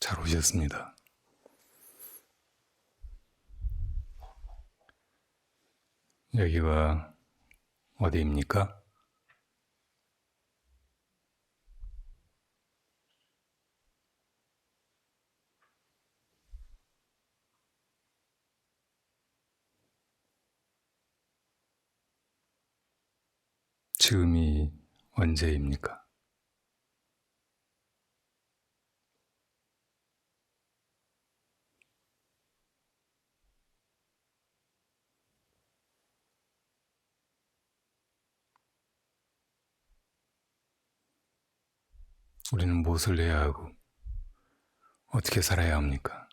잘 오셨습니다. 여기가 어디입니까? 지금이 언제입니까? 우리는 무엇을 해야 하고 어떻게 살아야 합니까?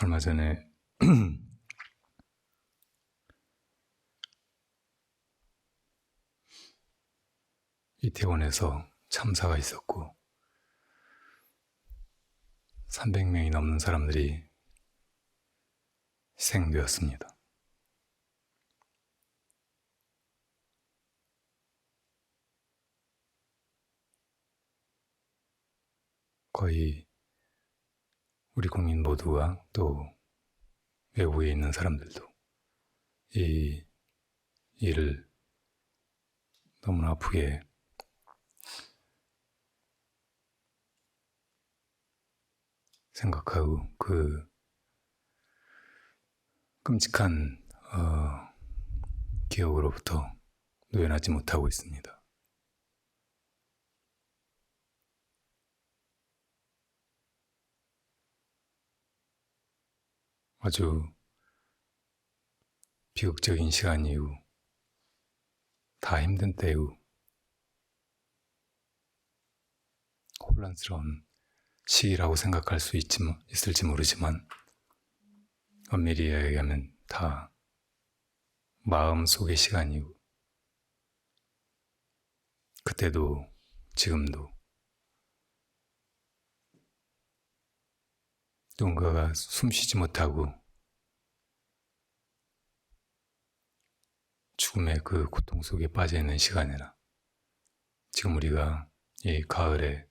얼마 전에 이태원에서 참사가 있었고 300명이 넘는 사람들이 희생되었습니다. 거의 우리 국민 모두가 또 외부에 있는 사람들도 이 일을 너무나 아프게 생각하고 그 끔찍한 기억으로부터 놓여나지 못하고 있습니다. 아주 비극적인 시간 이후, 다 힘든 때 이후, 혼란스러운 시기라고 생각할 수 있을지 모르지만 엄밀히 이야기하면 다 마음속의 시간이고 그때도 지금도 누군가가 숨쉬지 못하고 죽음의 그 고통 속에 빠져있는 시간이나 지금 우리가 이 가을에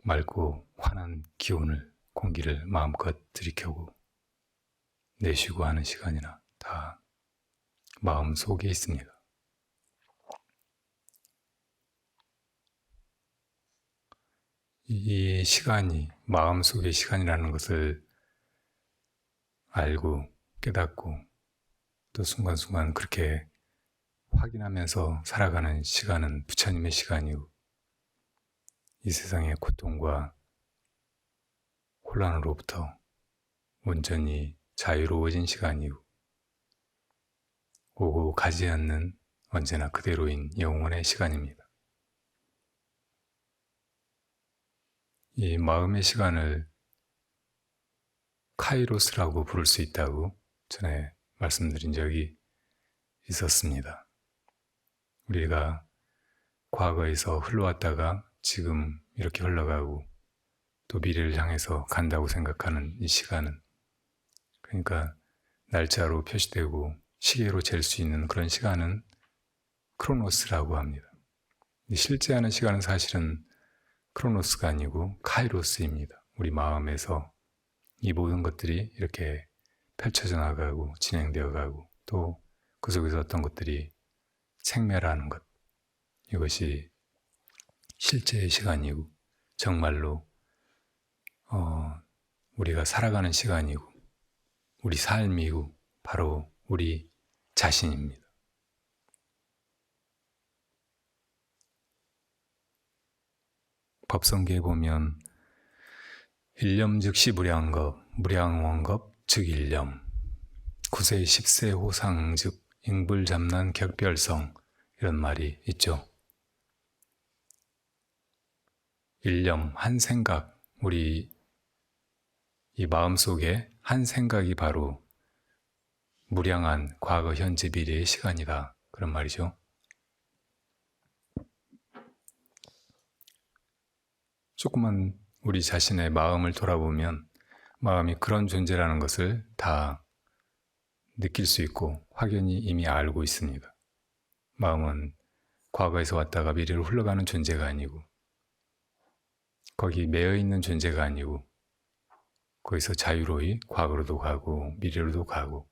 맑고 환한 기운을, 공기를 마음껏 들이켜고 내쉬고 하는 시간이나 다 마음 속에 있습니다. 이 시간이 마음 속의 시간이라는 것을 알고 깨닫고 또 순간순간 그렇게 확인하면서 살아가는 시간은 부처님의 시간이고 이 세상의 고통과 혼란으로부터 온전히 자유로워진 시간이고 오고 가지 않는 언제나 그대로인 영혼의 시간입니다. 이 마음의 시간을 카이로스라고 부를 수 있다고 전에 말씀드린 적이 있었습니다. 우리가 과거에서 흘러왔다가 지금 이렇게 흘러가고 또 미래를 향해서 간다고 생각하는 이 시간은 그러니까 날짜로 표시되고 시계로 잴 수 있는 그런 시간은 크로노스라고 합니다. 실제 하는 시간은 사실은 크로노스가 아니고 카이로스입니다. 우리 마음에서 이 모든 것들이 이렇게 펼쳐져 나가고 진행되어 가고 또 그 속에서 어떤 것들이 생멸하는 것, 이것이 실제의 시간이고 정말로 우리가 살아가는 시간이고 우리 삶이고 바로 우리 자신입니다. 법성계에 보면 일념 즉시 무량겁, 무량원겁 즉 일념, 구세 십세 호상 즉 잉불잡난 격별성 이런 말이 있죠. 일념, 한 생각, 우리 이 마음속에 한 생각이 바로 무량한 과거, 현재, 미래의 시간이다. 그런 말이죠. 조금만 우리 자신의 마음을 돌아보면 마음이 그런 존재라는 것을 다 느낄 수 있고 확연히 이미 알고 있습니다. 마음은 과거에서 왔다가 미래로 흘러가는 존재가 아니고 거기 매여 있는 존재가 아니고 거기서 자유로이 과거로도 가고 미래로도 가고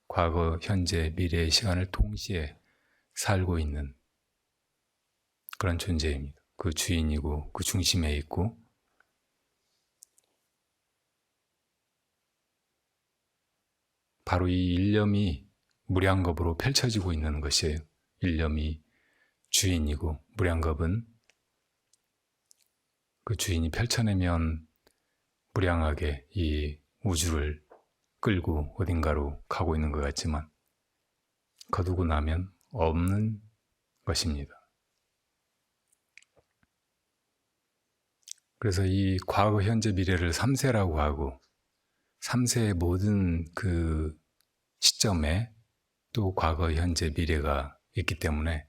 과거, 현재, 미래의 시간을 동시에 살고 있는 그런 존재입니다. 그 주인이고 그 중심에 있고 바로 이 일념이 무량겁으로 펼쳐지고 있는 것이에요. 일념이 주인이고 무량겁은 그 주인이 펼쳐내면 무량하게 이 우주를 끌고 어딘가로 가고 있는 것 같지만 거두고 나면 없는 것입니다. 그래서 이 과거, 현재, 미래를 3세라고 하고 3세의 모든 그 시점에 또 과거, 현재, 미래가 있기 때문에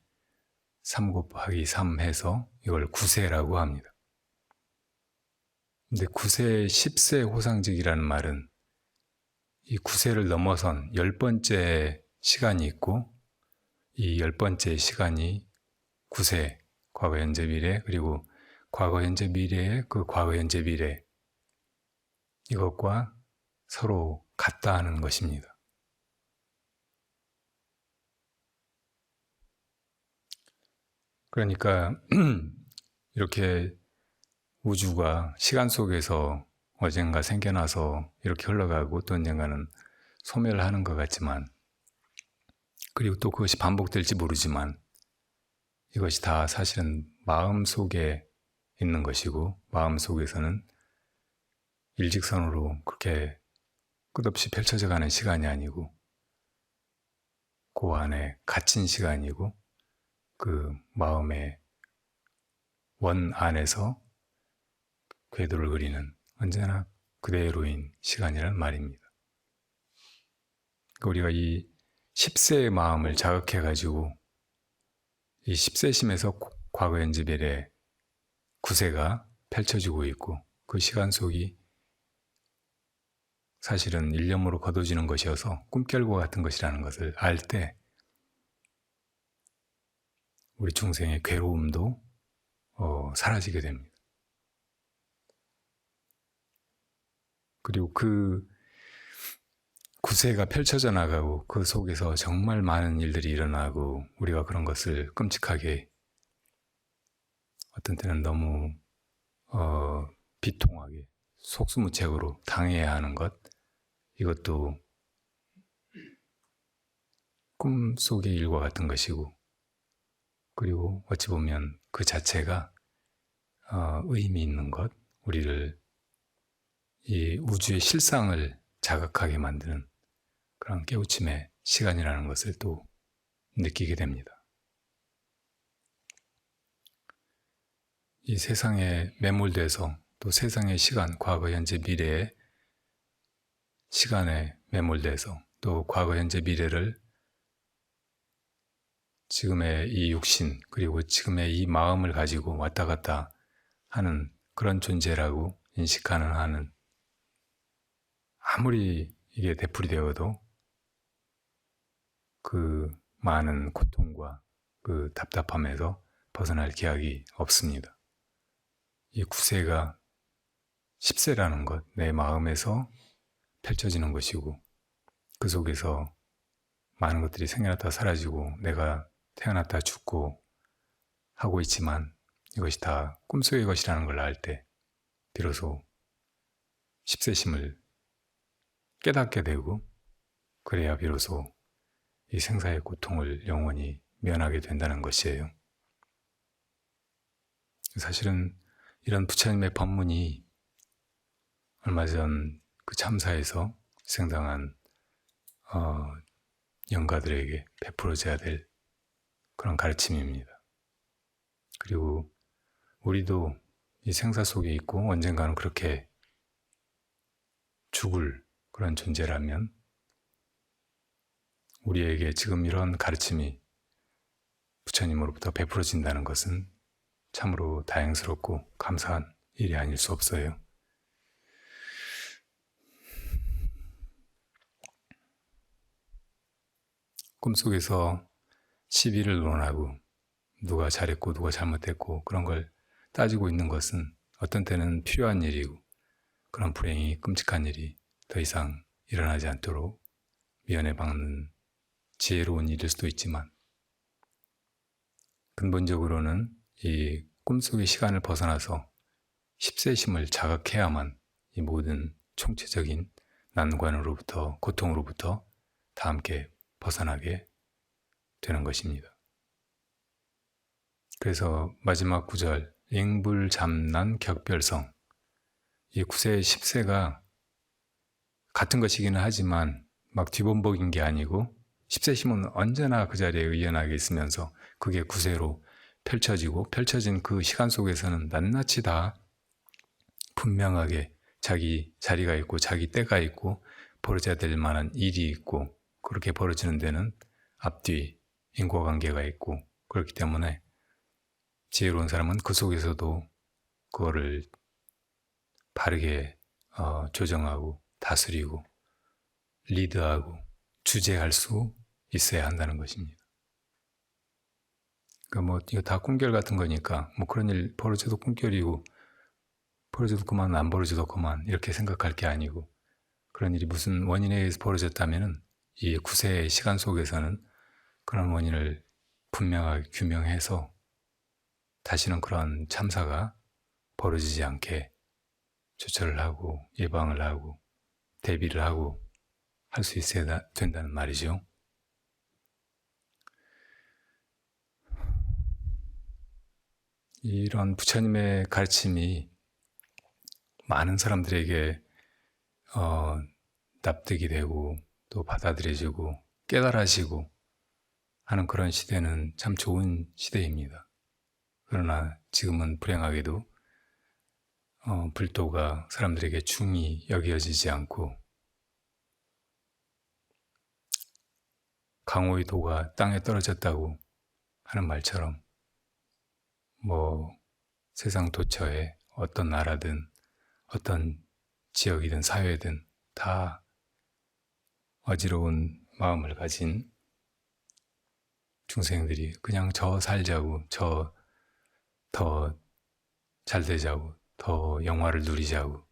3 곱하기 3 해서 이걸 9세라고 합니다. 근데 9세, 10세 호상직이라는 말은 이 9세를 넘어선 10번째 시간이 있고 이 10번째 시간이 9세, 과거, 현재, 미래, 그리고 과거, 현재, 미래의 그 과거, 현재, 미래 이것과 서로 같다 하는 것입니다. 그러니까 이렇게 우주가 시간 속에서 언젠가 생겨나서 이렇게 흘러가고 또 언젠가는 소멸하는 것 같지만 그리고 또 그것이 반복될지 모르지만 이것이 다 사실은 마음 속에 있는 것이고 마음 속에서는 일직선으로 그렇게 끝없이 펼쳐져 가는 시간이 아니고 그 안에 갇힌 시간이고 그 마음의 원 안에서 궤도를 그리는 언제나 그대로인 시간이란 말입니다. 우리가 이 10세의 마음을 자극해가지고 이 10세심에서 과거, 현재, 미래 9세가 펼쳐지고 있고 그 시간 속이 사실은 일념으로 거둬지는 것이어서 꿈결과 같은 것이라는 것을 알 때 우리 중생의 괴로움도 사라지게 됩니다. 그리고 그 9세가 펼쳐져 나가고 그 속에서 정말 많은 일들이 일어나고 우리가 그런 것을 끔찍하게 어떤 때는 너무 비통하게 속수무책으로 당해야 하는 것 이것도 꿈속의 일과 같은 것이고 그리고 어찌 보면 그 자체가 의미 있는 것 우리를 이 우주의 실상을 자각하게 만드는 그런 깨우침의 시간이라는 것을 또 느끼게 됩니다. 이 세상에 매몰돼서 또 세상의 시간, 과거, 현재, 미래의 시간에 매몰돼서 또 과거, 현재, 미래를 지금의 이 육신 그리고 지금의 이 마음을 가지고 왔다 갔다 하는 그런 존재라고 인식하는 한은 아무리 이게 되풀이되어도 그 많은 고통과 그 답답함에서 벗어날 기약이 없습니다. 이 9세가 10세라는 것, 내 마음에서 펼쳐지는 것이고 그 속에서 많은 것들이 생겨났다 사라지고 내가 태어났다 죽고 하고 있지만 이것이 다 꿈속의 것이라는 걸 알 때 비로소 10세심을 깨닫게 되고 그래야 비로소 이 생사의 고통을 영원히 면하게 된다는 것이에요. 사실은 이런 부처님의 법문이 얼마 전 그 참사에서 희생당한 영가들에게 베풀어져야 될 그런 가르침입니다. 그리고 우리도 이 생사 속에 있고 언젠가는 그렇게 죽을 그런 존재라면 우리에게 지금 이런 가르침이 부처님으로부터 베풀어진다는 것은 참으로 다행스럽고 감사한 일이 아닐 수 없어요. 꿈속에서 시비를 논하고 누가 잘했고 누가 잘못했고 그런 걸 따지고 있는 것은 어떤 때는 필요한 일이고 그런 불행이 끔찍한 일이 더 이상 일어나지 않도록 미연에 박는 지혜로운 일일 수도 있지만 근본적으로는 이 꿈속의 시간을 벗어나서 십세심을 자각해야만 이 모든 총체적인 난관으로부터 고통으로부터 다 함께 벗어나게 되는 것입니다. 그래서 마지막 구절 잉불잠난 격별성 이 9세, 10세가 같은 것이기는 하지만 막 뒤범벅인 게 아니고 10세심은 언제나 그 자리에 의연하게 있으면서 그게 9세로 펼쳐지고 펼쳐진 그 시간 속에서는 낱낱이 다 분명하게 자기 자리가 있고 자기 때가 있고 벌어져야 될 만한 일이 있고 그렇게 벌어지는 데는 앞뒤 인과관계가 있고 그렇기 때문에 지혜로운 사람은 그 속에서도 그거를 바르게 조정하고 다스리고 리드하고 주재할 수 있어야 한다는 것입니다. 그러니까 뭐 이거 다 꿈결 같은 거니까 뭐 그런 일 벌어져도 꿈결이고 벌어져도 그만 안 벌어져도 그만 이렇게 생각할 게 아니고 그런 일이 무슨 원인에 의해서 벌어졌다면은 이 9세의 시간 속에서는 그런 원인을 분명하게 규명해서 다시는 그런 참사가 벌어지지 않게 조처를 하고 예방을 하고 대비를 하고 할 수 있어야 된다는 말이죠. 이런 부처님의 가르침이 많은 사람들에게 납득이 되고 또 받아들여지고 깨달아지고 하는 그런 시대는 참 좋은 시대입니다. 그러나 지금은 불행하게도 불도가 사람들에게 중히 여겨지지 않고 강호의 도가 땅에 떨어졌다고 하는 말처럼 뭐 세상 도처에 어떤 나라든 어떤 지역이든 사회든 다 어지러운 마음을 가진 중생들이 그냥 저 살자고 저 더 잘 되자고 더 영화를 누리자고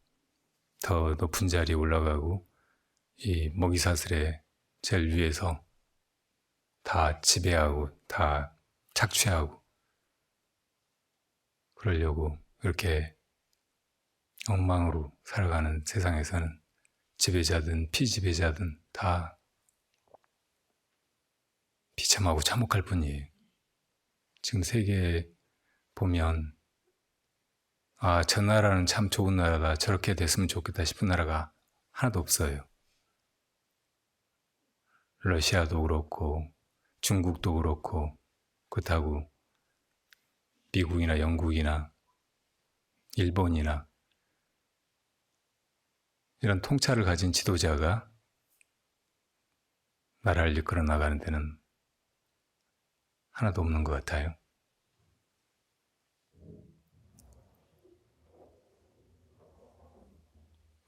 더 높은 자리에 올라가고 이 먹이사슬의 제일 위에서 다 지배하고 다 착취하고 그러려고 이렇게 엉망으로 살아가는 세상에서는 지배자든 피지배자든 다 비참하고 참혹할 뿐이에요. 지금 세계에 보면 저 나라는 참 좋은 나라다. 저렇게 됐으면 좋겠다 싶은 나라가 하나도 없어요. 러시아도 그렇고 중국도 그렇고 그렇다고 미국이나 영국이나 일본이나 이런 통찰을 가진 지도자가 나라를 이끌어 나가는 데는 하나도 없는 것 같아요.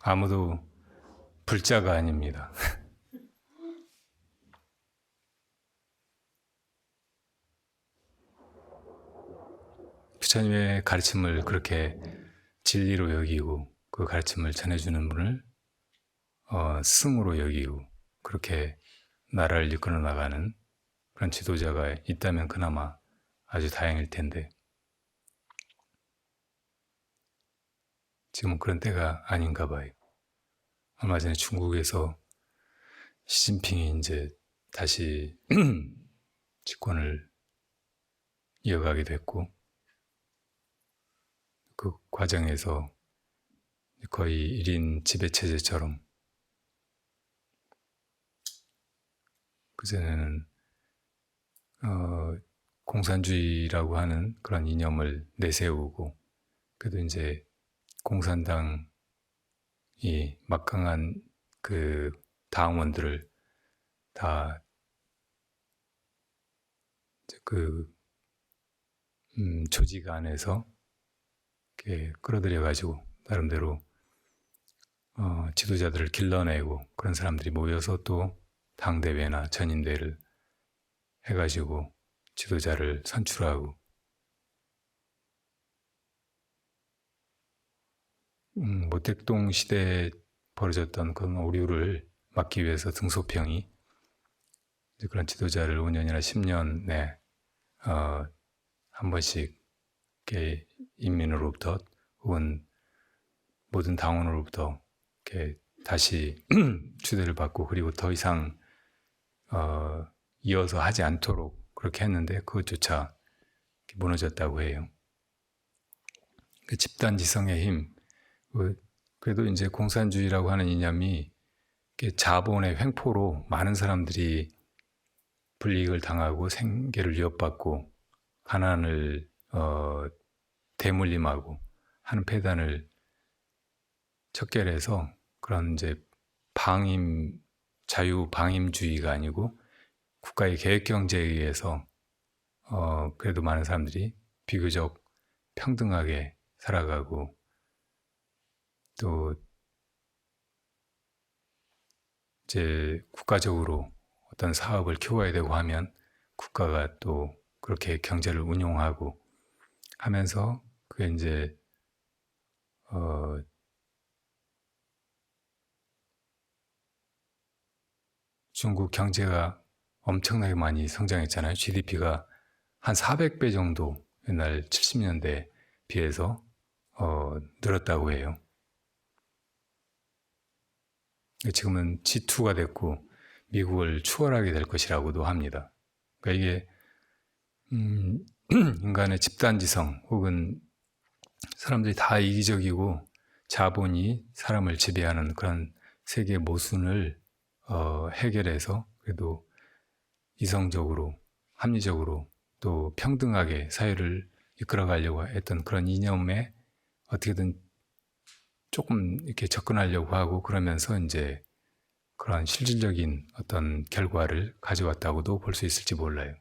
아무도 불자가 아닙니다. 부처님의 가르침을 그렇게 진리로 여기고 그 가르침을 전해주는 분을 스승으로 여기고 그렇게 나라를 이끌어 나가는 그런 지도자가 있다면 그나마 아주 다행일 텐데 지금은 그런 때가 아닌가 봐요. 얼마 전에 중국에서 시진핑이 이제 다시 집권을 이어가게 됐고 그 과정에서 거의 1인 지배체제처럼 그전에는 공산주의라고 하는 그런 이념을 내세우고 그래도 이제 공산당이 막강한 그 당원들을 다 그 조직 안에서 끌어들여가지고 나름대로 지도자들을 길러내고 그런 사람들이 모여서 또 당대회나 전인대를 해가지고 지도자를 선출하고 모택동 시대에 벌어졌던 그런 오류를 막기 위해서 등소평이 그런 지도자를 5년이나 10년에 한 번씩 이렇게 인민으로부터 혹은 모든 당원으로부터 이렇게 다시 추대를 받고 그리고 더 이상 이어서 하지 않도록 그렇게 했는데 그것조차 무너졌다고 해요. 그 집단지성의 힘, 그래도 이제 공산주의라고 하는 이념이 자본의 횡포로 많은 사람들이 불이익을 당하고 생계를 위협받고 가난을 대물림하고 하는 폐단을 척결해서 그런 이제 자유 방임주의가 아니고 국가의 계획 경제에 의해서 그래도 많은 사람들이 비교적 평등하게 살아가고 또 이제 국가적으로 어떤 사업을 키워야 되고 하면 국가가 또 그렇게 경제를 운용하고 하면서 그게 이제 중국 경제가 엄청나게 많이 성장했잖아요. GDP가 한 400배 정도 옛날 70년대에 비해서 늘었다고 해요. 지금은 G2가 됐고 미국을 추월하게 될 것이라고도 합니다. 그러니까 이게 인간의 집단지성 혹은 사람들이 다 이기적이고 자본이 사람을 지배하는 그런 세계 모순을 해결해서 그래도 이성적으로 합리적으로 또 평등하게 사회를 이끌어가려고 했던 그런 이념에 어떻게든 조금 이렇게 접근하려고 하고 그러면서 이제 그런 실질적인 어떤 결과를 가져왔다고도 볼 수 있을지 몰라요.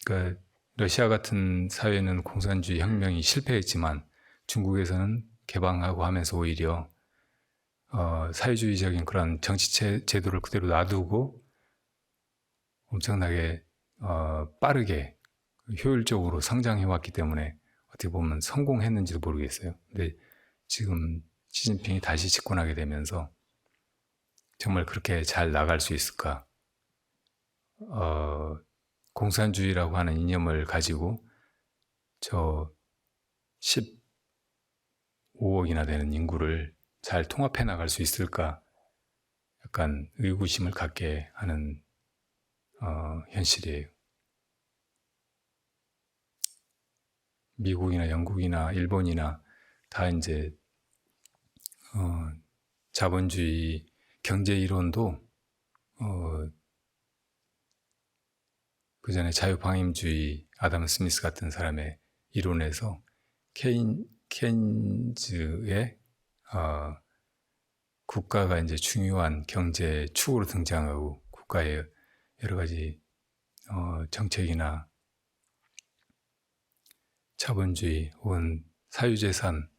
그러니까 러시아 같은 사회는 공산주의 혁명이 실패했지만 중국에서는 개방하고 하면서 오히려 사회주의적인 그런 정치 제도를 그대로 놔두고 엄청나게 빠르게 효율적으로 성장해왔기 때문에 어떻게 보면 성공했는지도 모르겠어요. 근데 지금 시진핑이 다시 집권하게 되면서 정말 그렇게 잘 나갈 수 있을까? 공산주의라고 하는 이념을 가지고 저 15억이나 되는 인구를 잘 통합해 나갈 수 있을까? 약간 의구심을 갖게 하는 현실이에요. 미국이나 영국이나 일본이나 다 이제 자본주의 경제 이론도 그 전에 자유방임주의 아담 스미스 같은 사람의 이론에서 케인즈의 국가가 이제 중요한 경제 축으로 등장하고 국가의 여러 가지 정책이나 자본주의 혹은 사유재산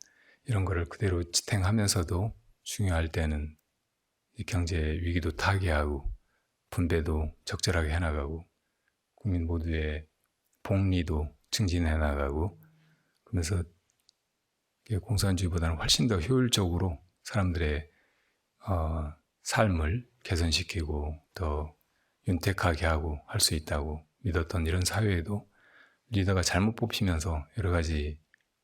이런 거를 그대로 지탱하면서도 중요할 때는 경제 위기도 타개하고 분배도 적절하게 해나가고 국민 모두의 복리도 증진해 나가고 그러면서 공산주의보다는 훨씬 더 효율적으로 사람들의 삶을 개선시키고 더 윤택하게 하고 할 수 있다고 믿었던 이런 사회에도 리더가 잘못 뽑히면서 여러 가지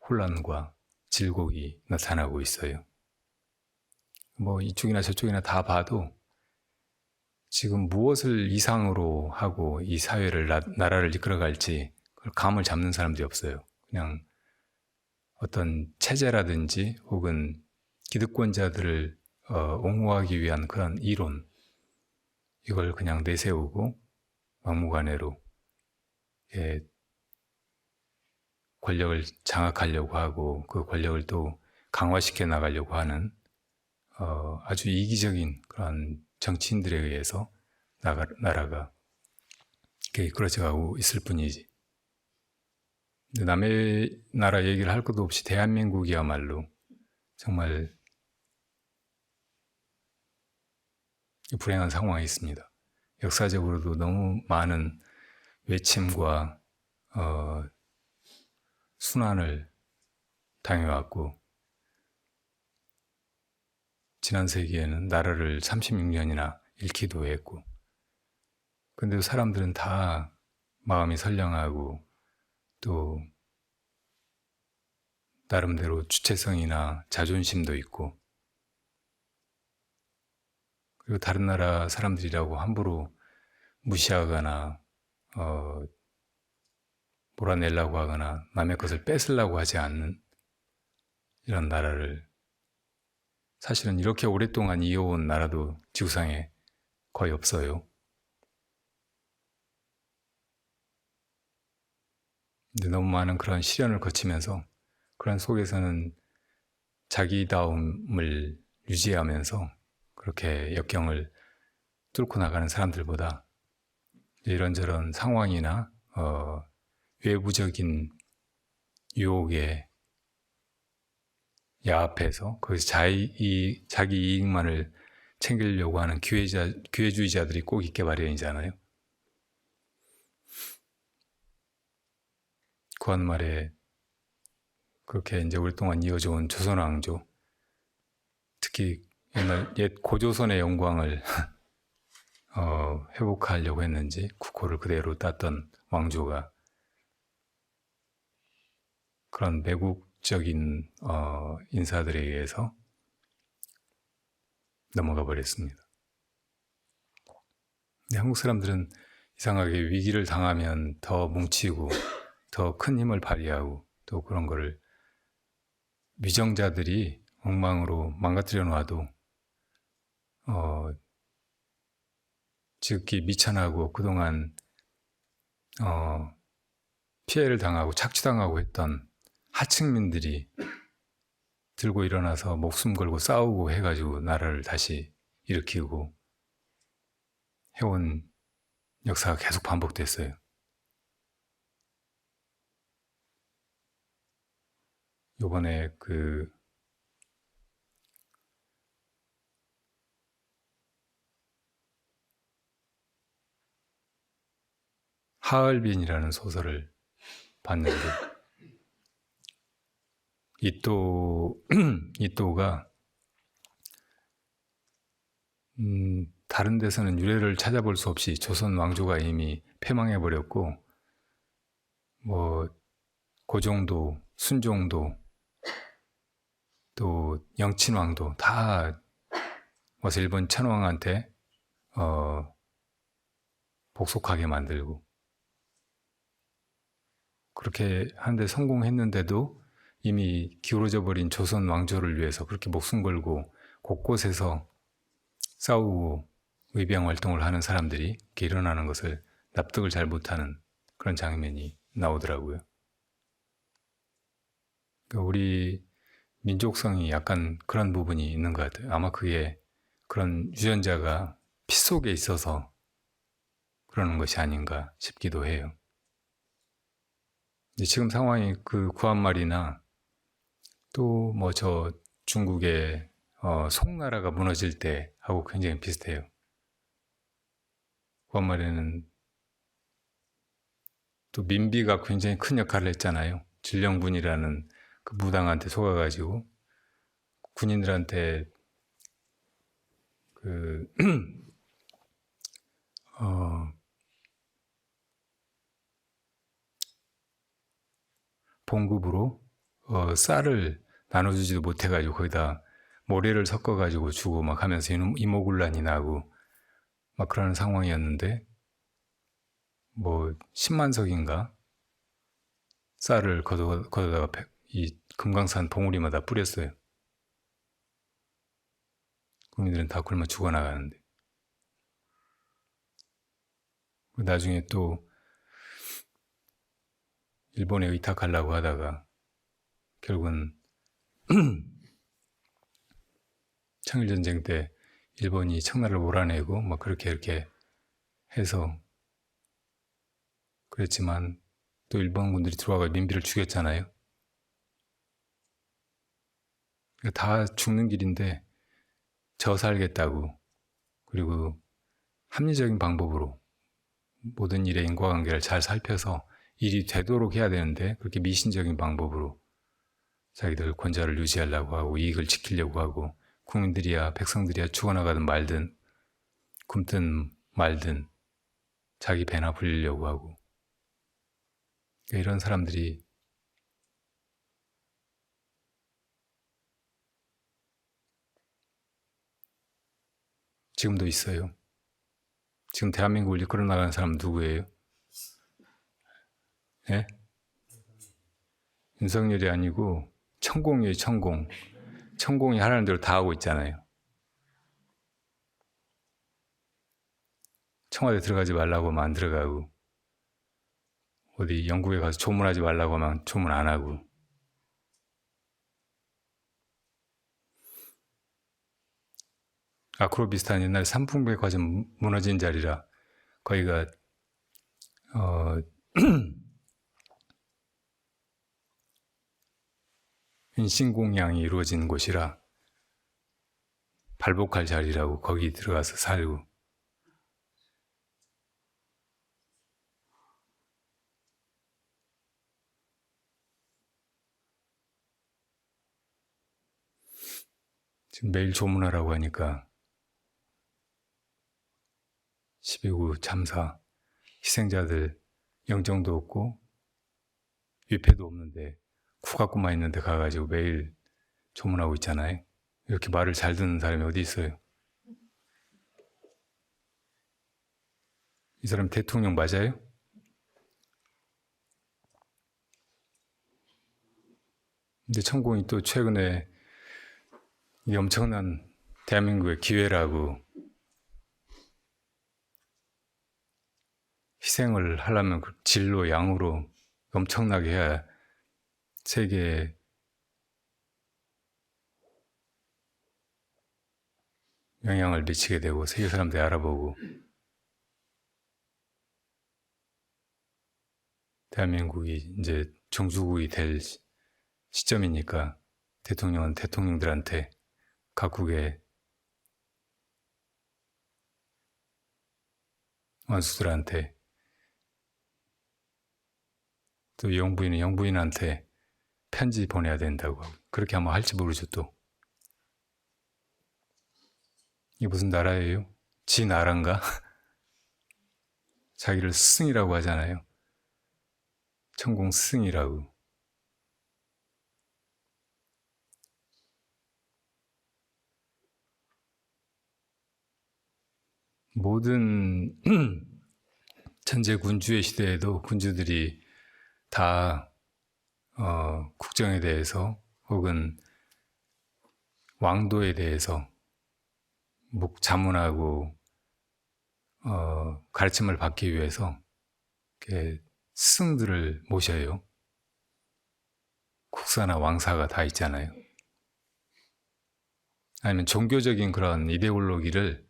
혼란과 질곡이 나타나고 있어요. 뭐 이쪽이나 저쪽이나 다 봐도 지금 무엇을 이상으로 하고 이 사회를 나라를 이끌어갈지 그걸 감을 잡는 사람들이 없어요. 그냥 어떤 체제라든지 혹은 기득권자들을 옹호하기 위한 그런 이론 이걸 그냥 내세우고 막무가내로 권력을 장악하려고 하고 그 권력을 또 강화시켜 나가려고 하는 아주 이기적인 그런 정치인들에 의해서 나라가 이끌어져가고 있을 뿐이지. 근데 남의 나라 얘기를 할 것도 없이 대한민국이야말로 정말 불행한 상황에 있습니다. 역사적으로도 너무 많은 외침과 순환을 당해왔고, 지난 세기에는 나라를 36년이나 잃기도 했고, 근데 사람들은 다 마음이 선량하고 또 나름대로 주체성이나 자존심도 있고, 그리고 다른 나라 사람들이라고 함부로 무시하거나 몰아내려고 하거나 남의 것을 뺏으려고 하지 않는 이런 나라를, 사실은 이렇게 오랫동안 이어온 나라도 지구상에 거의 없어요. 근데 너무 많은 그런 시련을 거치면서 그런 속에서는 자기다움을 유지하면서 그렇게 역경을 뚫고 나가는 사람들보다 이런저런 상황이나 외부적인 유혹에 야합해서 거기서 자기 이익만을 챙기려고 하는 기회주의자들이 꼭 있게 마련이잖아요. 구한 말에 그렇게 이제 오랫동안 이어져 온 조선 왕조, 특히 옛날 옛 고조선의 영광을 회복하려고 했는지 국호를 그대로 땄던 왕조가 그런 매국적인 인사들에 의해서 넘어가 버렸습니다. 근데 한국 사람들은 이상하게 위기를 당하면 더 뭉치고 더 큰 힘을 발휘하고 또 그런 거를 위정자들이 엉망으로 망가뜨려 놔도 지극히 미천하고 그동안 피해를 당하고 착취당하고 했던 하층민들이 들고 일어나서 목숨 걸고 싸우고 해가지고 나라를 다시 일으키고 해온 역사가 계속 반복됐어요. 요번에 하얼빈이라는 소설을 봤는데 이또가 다른 데서는 유래를 찾아볼 수 없이 조선 왕조가 이미 패망해버렸고 뭐 고종도 순종도 또 영친왕도 다 와서 일본 천황한테 복속하게 만들고 그렇게 하는데 성공했는데도 이미 기울어져 버린 조선 왕조를 위해서 그렇게 목숨 걸고 곳곳에서 싸우고 의병 활동을 하는 사람들이 이렇게 일어나는 것을 납득을 잘 못하는 그런 장면이 나오더라고요. 그러니까 우리 민족성이 약간 그런 부분이 있는 것 같아요. 아마 그게 그런 유전자가 피 속에 있어서 그러는 것이 아닌가 싶기도 해요. 지금 상황이 그 구한말이나 또 뭐 저 중국의 송나라가 무너질 때 하고 굉장히 비슷해요. 구한말에는 또 민비가 굉장히 큰 역할을 했잖아요. 진령군이라는 그 무당한테 속아가지고 군인들한테 봉급으로 쌀을 나눠주지도 못해가지고 거기다 모래를 섞어가지고 주고 막 하면서 이모군란이 나고 막 그러는 상황이었는데 뭐 10만 석인가 쌀을 걷어다가 이 금강산 봉우리마다 뿌렸어요. 국민들은 다 굶어 죽어나가는데 나중에 또 일본에 의탁하려고 하다가 결국은 청일전쟁 때 일본이 청나라를 몰아내고 막 그렇게 이렇게 해서 그랬지만 또 일본군들이 들어와서 민비를 죽였잖아요. 다 죽는 길인데 저 살겠다고, 그리고 합리적인 방법으로 모든 일의 인과관계를 잘 살펴서 일이 되도록 해야 되는데 그렇게 미신적인 방법으로 자기들 권좌를 유지하려고 하고 이익을 지키려고 하고, 국민들이야 백성들이야 죽어나가든 말든 굶든 말든 자기 배나 불리려고 하고, 이런 사람들이 지금도 있어요. 지금 대한민국을 이끌어 나가는 사람 누구예요? 예? 윤석열이 아니고 천공이에요. 천공. 천공이 하라는 대로 다 하고 있잖아요. 청와대 들어가지 말라고 하면 안 들어가고, 어디 영국에 가서 조문하지 말라고 하면 조문 안 하고. 아크로비스탄 옛날에 삼풍백화점 무너진 자리라 거기가 인신공양이 이루어진 곳이라 발복할 자리라고 거기 들어가서 살고, 지금 매일 조문하라고 하니까 12구 참사 희생자들 영정도 없고 위패도 없는데 쿠갖고만 있는데 가가지고 매일 조문하고 있잖아요. 이렇게 말을 잘 듣는 사람이 어디 있어요? 이 사람 대통령 맞아요? 근데 천공이 또 최근에 이 엄청난 대한민국의 기회라고 희생을 하려면 질로 양으로 엄청나게 해야 세계에 영향을 미치게 되고 세계 사람들이 알아보고, 대한민국이 이제 종주국이 될 시점이니까 대통령은 대통령들한테, 각국의 원수들한테, 또 영부인은 영부인한테 편지 보내야 된다고. 그렇게 아마 할지 모르죠. 또 이게 무슨 나라예요? 지 나라인가? 자기를 스승이라고 하잖아요. 천공 스승이라고. 모든 전제 군주의 시대에도 군주들이 다 국정에 대해서 혹은 왕도에 대해서 자문하고 가르침을 받기 위해서 스승들을 모셔요. 국사나 왕사가 다 있잖아요. 아니면 종교적인 그런 이데올로기를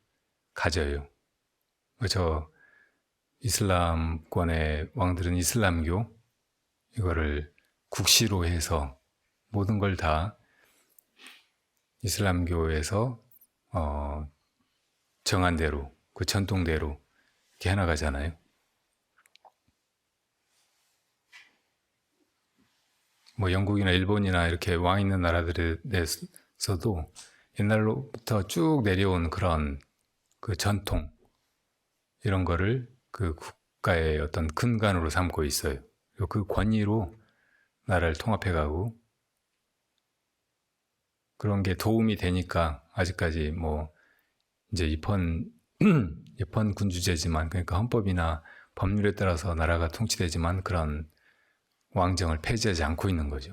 가져요. 저 이슬람권의 왕들은 이슬람교, 이거를 국시로 해서 모든 걸 다 이슬람교에서 정한 대로, 그 전통대로 이렇게 해나가잖아요. 뭐 영국이나 일본이나 이렇게 왕 있는 나라들에서도 옛날로부터 쭉 내려온 그런 그 전통, 이런 거를 그 국가의 어떤 근간으로 삼고 있어요. 그 권위로 나라를 통합해가고, 그런 게 도움이 되니까 아직까지 뭐 이제 입헌 군주제지만, 그러니까 헌법이나 법률에 따라서 나라가 통치되지만 그런 왕정을 폐지하지 않고 있는 거죠.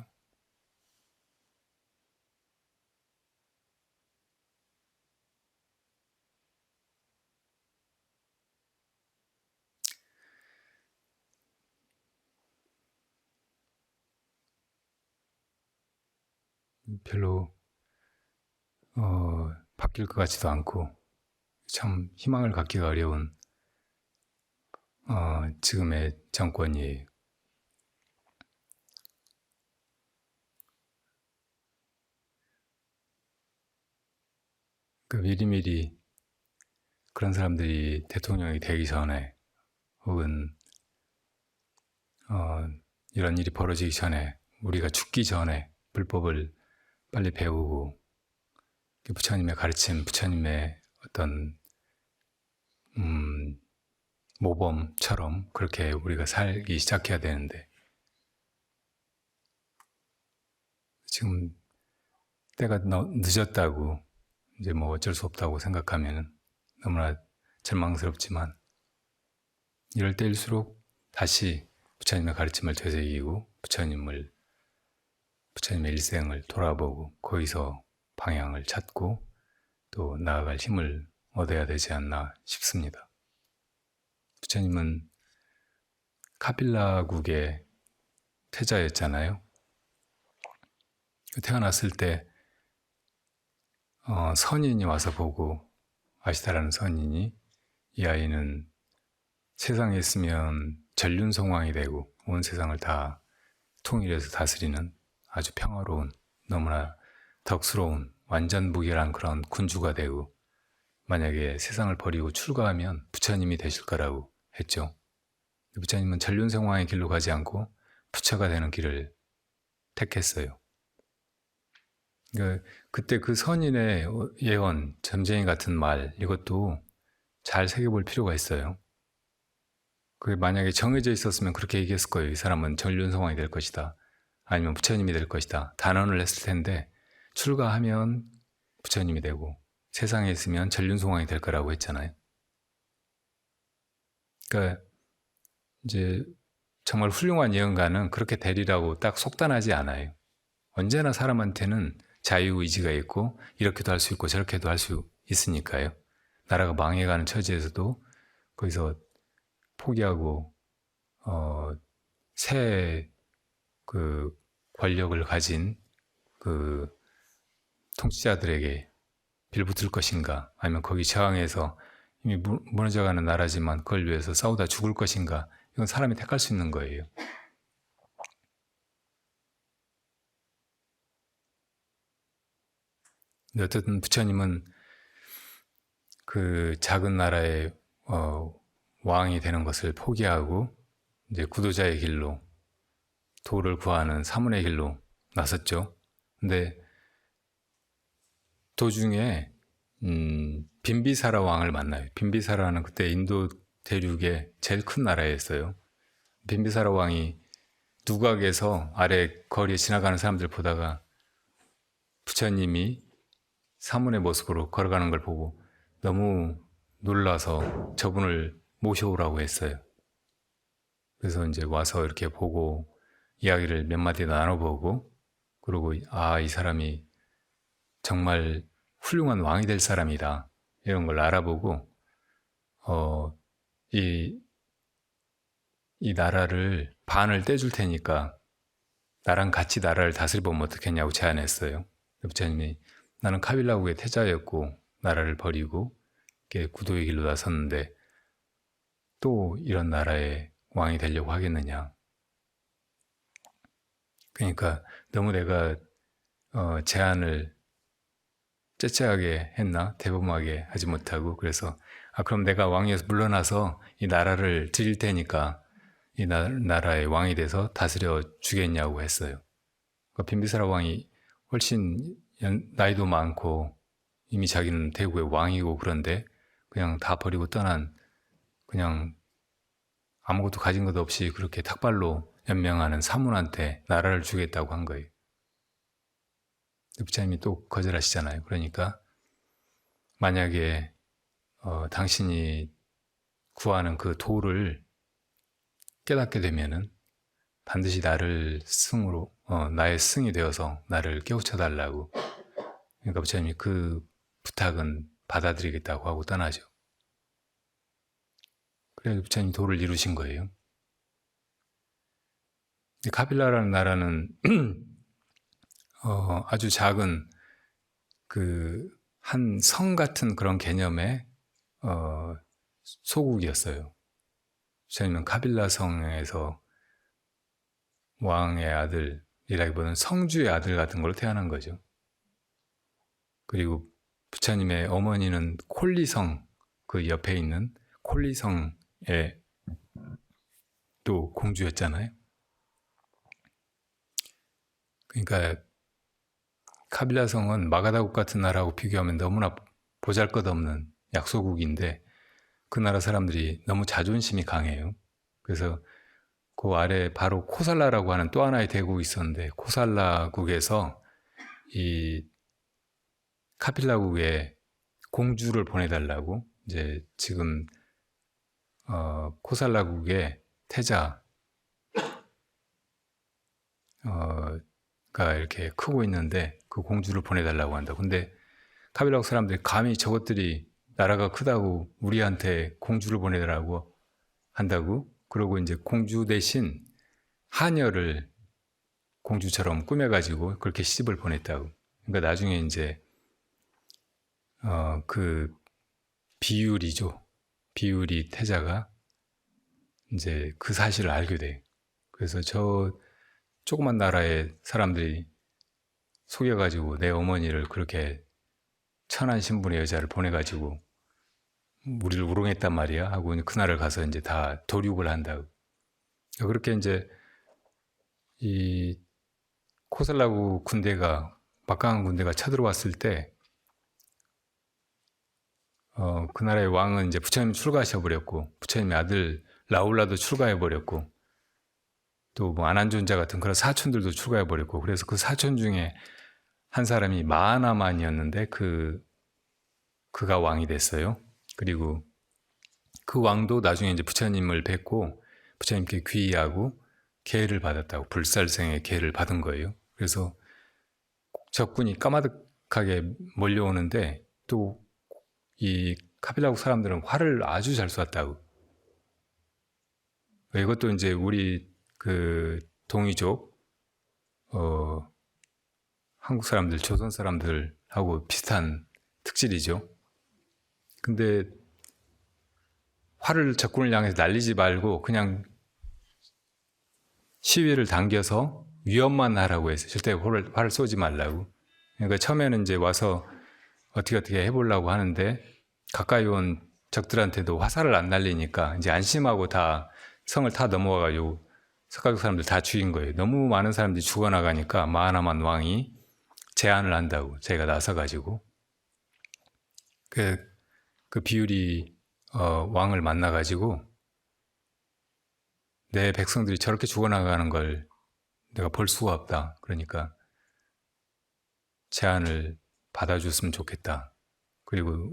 별로 바뀔 것 같지도 않고 참 희망을 갖기가 어려운 지금의 정권이에요. 그 미리미리 그런 사람들이 대통령이 되기 전에 혹은 이런 일이 벌어지기 전에 우리가 죽기 전에 불법을 빨리 배우고 부처님의 가르침, 부처님의 어떤 모범처럼 그렇게 우리가 살기 시작해야 되는데 지금 때가 늦었다고 이제 뭐 어쩔 수 없다고 생각하면 너무나 절망스럽지만 이럴 때일수록 다시 부처님의 가르침을 되새기고 부처님의 일생을 돌아보고 거기서 방향을 찾고 또 나아갈 힘을 얻어야 되지 않나 싶습니다. 부처님은 카빌라국의 태자였잖아요. 태어났을 때 선인이 와서 보고 아시다라는 선인이 이 아이는 세상에 있으면 전륜성왕이 되고 온 세상을 다 통일해서 다스리는 아주 평화로운 너무나 덕스러운 완전 무결한 그런 군주가 되고 만약에 세상을 버리고 출가하면 부처님이 되실 거라고 했죠. 부처님은 전륜성왕의 길로 가지 않고 부처가 되는 길을 택했어요. 그러니까 그때 그 선인의 예언, 점쟁이 같은 말 이것도 잘 새겨볼 필요가 있어요. 그게 만약에 정해져 있었으면 그렇게 얘기했을 거예요. 이 사람은 전륜성왕이 될 것이다. 아니면 부처님이 될 것이다. 단언을 했을 텐데 출가하면 부처님이 되고 세상에 있으면 전륜성왕이 될 거라고 했잖아요. 그러니까 이제 정말 훌륭한 예언가는 그렇게 되리라고 딱 속단하지 않아요. 언제나 사람한테는 자유의지가 있고 이렇게도 할 수 있고 저렇게도 할 수 있으니까요. 나라가 망해가는 처지에서도 거기서 포기하고 새 그 권력을 가진 그 통치자들에게 빌붙을 것인가 아니면 거기 저항해서 이미 무너져가는 나라지만 그걸 위해서 싸우다 죽을 것인가 이건 사람이 택할 수 있는 거예요. 어쨌든 부처님은 그 작은 나라의 왕이 되는 것을 포기하고 이제 구도자의 길로 도를 구하는 사문의 길로 나섰죠. 근데 도중에 빈비사라 왕을 만나요. 빈비사라는 그때 인도 대륙의 제일 큰 나라였어요. 빈비사라 왕이 누각에서 아래 거리에 지나가는 사람들 보다가 부처님이 사문의 모습으로 걸어가는 걸 보고 너무 놀라서 저분을 모셔오라고 했어요. 그래서 이제 와서 이렇게 보고 이야기를 몇 마디 나눠보고 그리고 이 사람이 정말 훌륭한 왕이 될 사람이다 이런 걸 알아보고 이 나라를 반을 떼줄 테니까 나랑 같이 나라를 다스려보면 어떻겠냐고 제안했어요. 부처님이 나는 카빌라국의 태자였고 나라를 버리고 구도의 길로 나섰는데 또 이런 나라의 왕이 되려고 하겠느냐. 그러니까 너무 내가 제안을 째째하게 했나 대범하게 하지 못하고 그래서 그럼 내가 왕위에서 물러나서 이 나라를 드릴 테니까 이 나라의 왕이 돼서 다스려 주겠냐고 했어요. 그러니까 빈비사라 왕이 훨씬 나이도 많고 이미 자기는 대구의 왕이고 그런데 그냥 다 버리고 떠난 그냥 아무것도 가진 것 없이 그렇게 탁발로 연명하는 사문한테 나라를 주겠다고 한 거예요. 부처님이 또 거절하시잖아요. 그러니까 만약에 당신이 구하는 그 도를 깨닫게 되면은 반드시 나를 나의 승이 되어서 나를 깨우쳐 달라고. 그러니까 부처님이 그 부탁은 받아들이겠다고 하고 떠나죠. 그래서 부처님이 도를 이루신 거예요. 카빌라라는 나라는 아주 작은 그 한 성 같은 그런 개념의 소국이었어요. 부처님은 카빌라 성에서 왕의 아들이라기보다는 성주의 아들 같은 걸로 태어난 거죠. 그리고 부처님의 어머니는 콜리성, 그 옆에 있는 콜리성의 또 공주였잖아요. 그러니까 카빌라성은 마가다국 같은 나라하고 비교하면 너무나 보잘것없는 약소국인데 그 나라 사람들이 너무 자존심이 강해요. 그래서 그 아래 바로 코살라라고 하는 또 하나의 대국이 있었는데 코살라국에서 이 카필라국에 공주를 보내달라고 이제 지금 코살라국의 태자 가 이렇게 크고 있는데 그 공주를 보내달라고 한다. 근데 카빌라국 사람들이 감히 저것들이 나라가 크다고 우리한테 공주를 보내달라고 한다고? 그러고 이제 공주 대신 하녀를 공주처럼 꾸며가지고 그렇게 시집을 보냈다고. 그러니까 나중에 이제 그 비율이죠. 비율이 태자가 이제 그 사실을 알게 돼. 그래서 저 조그만 나라의 사람들이 속여가지고 내 어머니를 그렇게 천한 신분의 여자를 보내가지고 우리를 우롱했단 말이야 하고 그날을 가서 이제 다 도륙을 한다고. 그렇게 이제 이 코살라국 군대가 막강한 군대가 쳐들어왔을 때 그 나라의 왕은 이제 부처님 출가하셔 버렸고 부처님의 아들 라울라도 출가해 버렸고 또 뭐 아난존자 같은 그런 사촌들도 출가해 버렸고 그래서 그 사촌 중에 한 사람이 마하나만이었는데 그가 왕이 됐어요. 그리고 그 왕도 나중에 이제 부처님을 뵙고 부처님께 귀의하고 계를 받았다고 불살생의 계를 받은 거예요. 그래서 적군이 까마득하게 몰려오는데 또 이 카빌라국 사람들은 활을 아주 잘 쐈다고. 이것도 이제 우리 그 동이족 한국 사람들, 조선 사람들하고 비슷한 특질이죠. 근데 활을 적군을 향해서 날리지 말고 그냥 시위를 당겨서 위협만 하라고 해서 절대 활을 쏘지 말라고. 그러니까 처음에는 이제 와서 어떻게 해보려고 하는데 가까이 온 적들한테도 화살을 안 날리니까 이제 안심하고 다 성을 다 넘어가가지고 석가족 사람들 다 죽인 거예요. 너무 많은 사람들이 죽어나가니까 마하나만 왕이 제안을 한다고 제가 나서가지고 그 비율이 왕을 만나가지고 내 백성들이 저렇게 죽어나가는 걸 내가 볼 수가 없다. 그러니까 제안을 받아줬으면 좋겠다. 그리고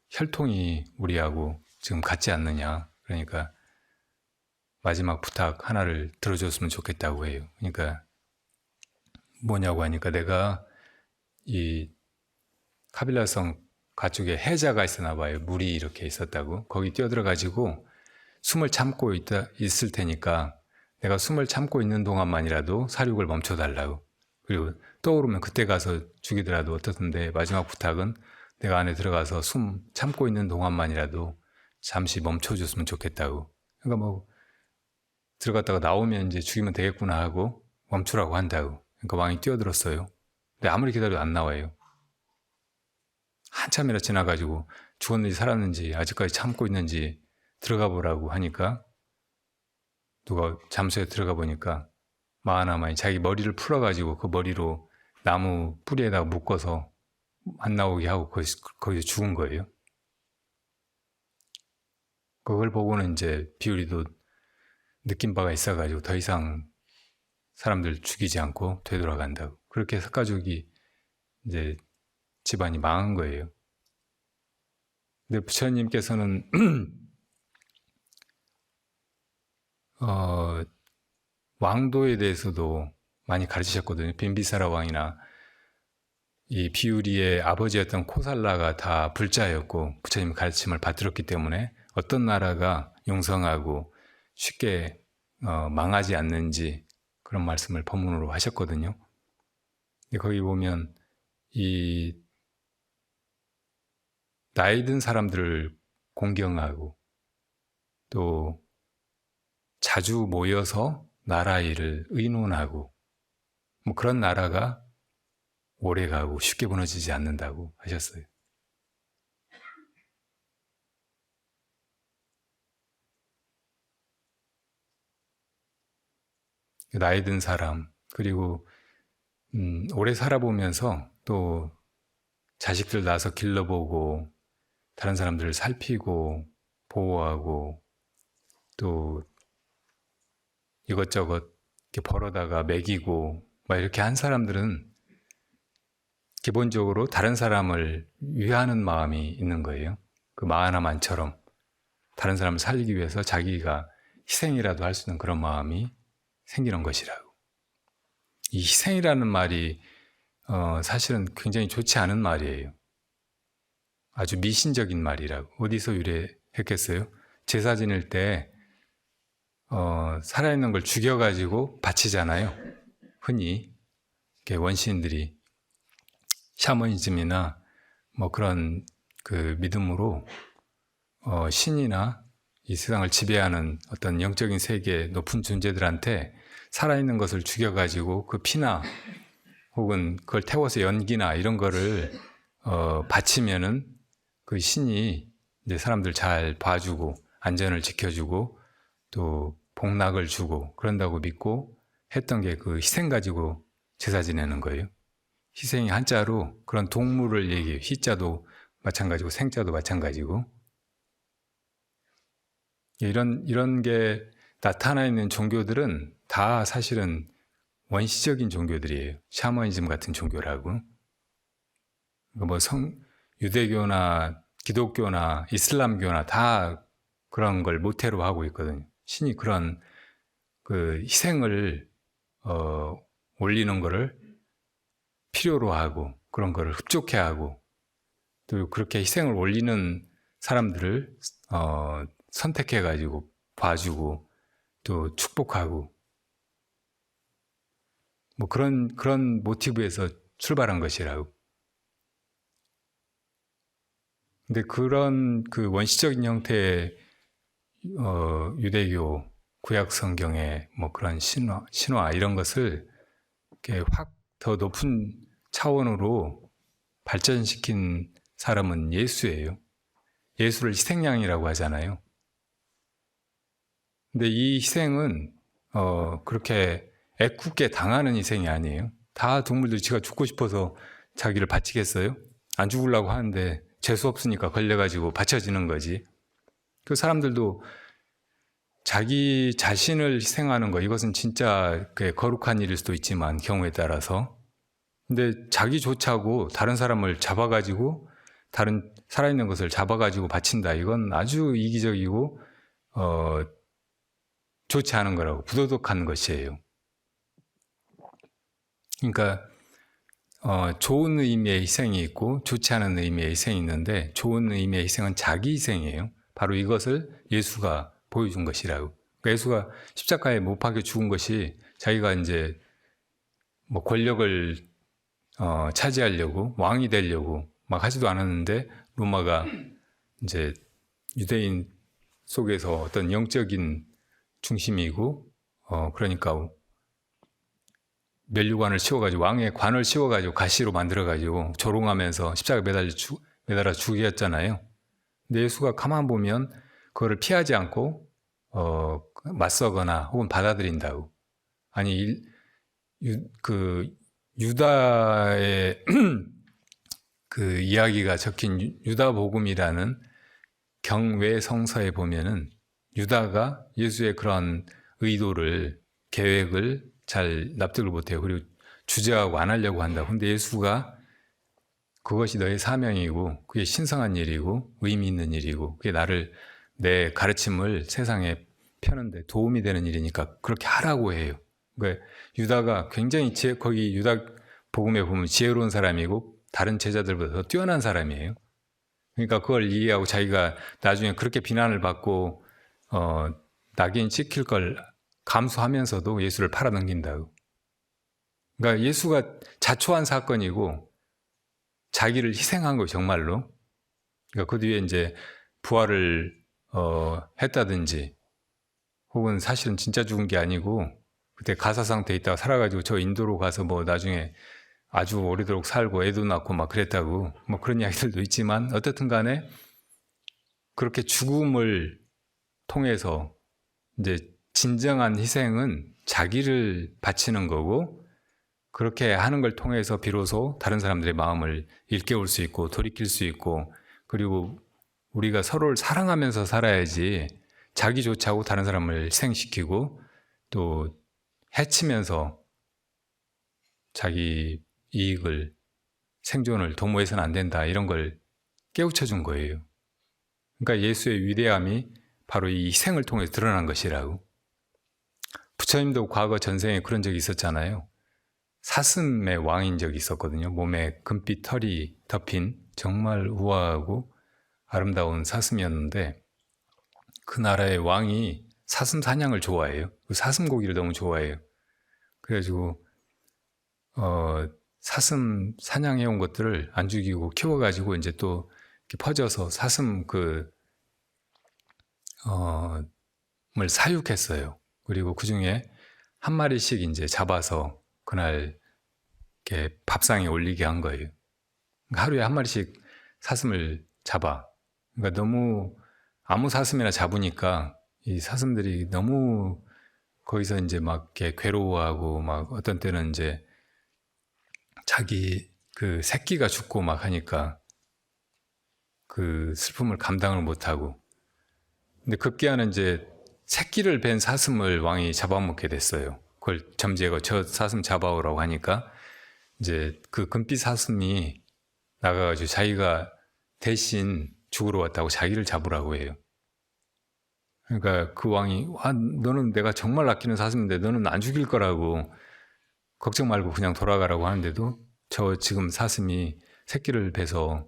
혈통이 우리하고 지금 같지 않느냐. 그러니까 마지막 부탁 하나를 들어줬으면 좋겠다고 해요. 그러니까 뭐냐고 하니까 내가 이 카빌라성 가쪽에 해자가 있었나 봐요. 물이 이렇게 있었다고. 거기 뛰어들어가지고 숨을 참고 있을 테니까 내가 숨을 참고 있는 동안만이라도 사륙을 멈춰달라고. 그리고 떠오르면 그때 가서 죽이더라도 어떻던데 마지막 부탁은 내가 안에 들어가서 숨 참고 있는 동안만이라도 잠시 멈춰줬으면 좋겠다고. 그러니까 뭐 들어갔다가 나오면 이제 죽이면 되겠구나 하고 멈추라고 한다고. 그러니까 왕이 뛰어들었어요. 근데 아무리 기다려도 안 나와요. 한참이나 지나가지고 죽었는지 살았는지 아직까지 참고 있는지 들어가 보라고 하니까 누가 잠수에 들어가 보니까 마하나만이 자기 머리를 풀어가지고 그 머리로 나무 뿌리에다가 묶어서 안 나오게 하고 거기서 죽은 거예요. 그걸 보고는 이제 비율이도 느낀 바가 있어가지고 더 이상 사람들 죽이지 않고 되돌아간다고. 그렇게 석가족이 이제 집안이 망한 거예요. 근데 부처님께서는 왕도에 대해서도 많이 가르치셨거든요. 빈비사라 왕이나 이 비유리의 아버지였던 코살라가 다 불자였고 부처님 가르침을 받들었기 때문에 어떤 나라가 용성하고 쉽게 망하지 않는지 그런 말씀을 법문으로 하셨거든요. 근데 거기 보면 이 나이 든 사람들을 공경하고 또 자주 모여서 나라 일을 의논하고 뭐 그런 나라가 오래가고 쉽게 무너지지 않는다고 하셨어요. 나이 든 사람, 그리고 오래 살아보면서 또 자식들 낳아서 길러보고 다른 사람들을 살피고 보호하고 또 이것저것 이렇게 벌어다가 먹이고 막 이렇게 한 사람들은 기본적으로 다른 사람을 위하는 마음이 있는 거예요. 그 마하나만처럼 다른 사람을 살리기 위해서 자기가 희생이라도 할 수 있는 그런 마음이 생기는 것이라고. 이 희생이라는 말이 사실은 굉장히 좋지 않은 말이에요. 아주 미신적인 말이라고. 어디서 유래했겠어요? 제사 지낼 때 살아있는 걸 죽여가지고 바치잖아요. 흔히 원시인들이 샤머니즘이나 뭐 그런 그 믿음으로 신이나 이 세상을 지배하는 어떤 영적인 세계의 높은 존재들한테 살아있는 것을 죽여가지고 그 피나 혹은 그걸 태워서 연기나 이런 거를 바치면은 그 신이 이제 사람들 잘 봐주고 안전을 지켜주고 또 복락을 주고 그런다고 믿고 했던 게 그 희생 가지고 제사 지내는 거예요. 희생이 한자로 그런 동물을 얘기해요. 희자도 마찬가지고 생자도 마찬가지고. 이런 게 나타나 있는 종교들은 다 사실은 원시적인 종교들이에요. 샤머니즘 같은 종교라고. 뭐 유대교나 기독교나 이슬람교나 다 그런 걸 모태로 하고 있거든요. 신이 그런 그 희생을 올리는 거를 필요로 하고 그런 거를 흡족해 하고 또 그렇게 희생을 올리는 사람들을 선택해 가지고 봐주고 또 축복하고 뭐 그런 모티브에서 출발한 것이라고. 근데 그런 그 원시적인 형태의 유대교 구약 성경의 뭐 그런 신화 이런 것을 이렇게 확 더 높은 차원으로 발전시킨 사람은 예수예요. 예수를 희생양이라고 하잖아요. 근데 이 희생은 그렇게 애꿎게 당하는 희생이 아니에요. 다 동물들이 지가 죽고 싶어서 자기를 바치겠어요? 안 죽으려고 하는데 재수 없으니까 걸려가지고 바쳐지는 거지. 그 사람들도 자기 자신을 희생하는 거, 이것은 진짜 거룩한 일일 수도 있지만 경우에 따라서. 근데 자기 좋자고 다른 사람을 잡아가지고 다른 살아있는 것을 잡아가지고 바친다. 이건 아주 이기적이고 좋지 않은 거라고, 부도덕한 것이에요. 그러니까 좋은 의미의 희생이 있고 좋지 않은 의미의 희생이 있는데 좋은 의미의 희생은 자기 희생이에요. 바로 이것을 예수가 보여준 것이라고. 그러니까 예수가 십자가에 못 박혀 죽은 것이 자기가 이제 뭐 권력을 차지하려고 왕이 되려고 막 하지도 않았는데 로마가 이제 유대인 속에서 어떤 영적인 중심이고 그러니까 면류관을 씌워가지고 왕의 관을 씌워가지고 가시로 만들어가지고 조롱하면서 십자가 매달아 죽였잖아요. 근데 예수가 가만 보면 그거를 피하지 않고 맞서거나 혹은 받아들인다고. 아니 그 유다의 그 이야기가 적힌 유다복음이라는 경외 성서에 보면은 유다가 예수의 그런 의도를 계획을 잘 납득을 못해요. 그리고 주저하고 안 하려고 한다. 근데 예수가 그것이 너의 사명이고 그게 신성한 일이고 의미 있는 일이고 그게 내 가르침을 세상에 펴는데 도움이 되는 일이니까 그렇게 하라고 해요. 그러니까 유다가 굉장히 거기 유다 복음에 보면 지혜로운 사람이고 다른 제자들보다 더 뛰어난 사람이에요. 그러니까 그걸 이해하고 자기가 나중에 그렇게 비난을 받고 낙인 찍힐 걸 감수하면서도 예수를 팔아넘긴다고. 그러니까 예수가 자초한 사건이고 자기를 희생한 거예요, 정말로. 그러니까 그 뒤에 이제 부활을 했다든지 혹은 사실은 진짜 죽은 게 아니고 그때 가사 상태에 있다가 살아가지고 저 인도로 가서 뭐 나중에 아주 오래도록 살고 애도 낳고 막 그랬다고 뭐 그런 이야기들도 있지만 어쨌든 간에 그렇게 죽음을 통해서 이제 진정한 희생은 자기를 바치는 거고, 그렇게 하는 걸 통해서 비로소 다른 사람들의 마음을 일깨울 수 있고 돌이킬 수 있고, 그리고 우리가 서로를 사랑하면서 살아야지 자기 좋자고 다른 사람을 희생시키고 또 해치면서 자기 이익을, 생존을 도모해서는 안 된다, 이런 걸 깨우쳐 준 거예요. 그러니까 예수의 위대함이 바로 이 희생을 통해서 드러난 것이라고. 부처님도 과거 전생에 그런 적이 있었잖아요. 사슴의 왕인 적이 있었거든요. 몸에 금빛 털이 덮인 정말 우아하고 아름다운 사슴이었는데, 그 나라의 왕이 사슴 사냥을 좋아해요. 사슴 고기를 너무 좋아해요. 그래가지고 사슴 사냥해온 것들을 안 죽이고 키워가지고 이제 또 이렇게 퍼져서 사슴 을 사육했어요. 그리고 그 중에 한 마리씩 이제 잡아서 그날 이렇게 밥상에 올리게 한 거예요. 하루에 한 마리씩 사슴을 잡아. 그러니까 너무 아무 사슴이나 잡으니까 이 사슴들이 너무 거기서 이제 막 이렇게 괴로워하고, 막 어떤 때는 이제 자기 그 새끼가 죽고 막 하니까 그 슬픔을 감당을 못하고, 근데 급기야는 이제 새끼를 벤 사슴을 왕이 잡아먹게 됐어요. 그걸 점지하고 저 사슴 잡아오라고 하니까 이제 그 금빛 사슴이 나가가지고 자기가 대신 죽으러 왔다고 자기를 잡으라고 해요. 그러니까 그 왕이, 너는 내가 정말 아끼는 사슴인데 너는 안 죽일 거라고, 걱정 말고 그냥 돌아가라고 하는데도 저 지금 사슴이 새끼를 베서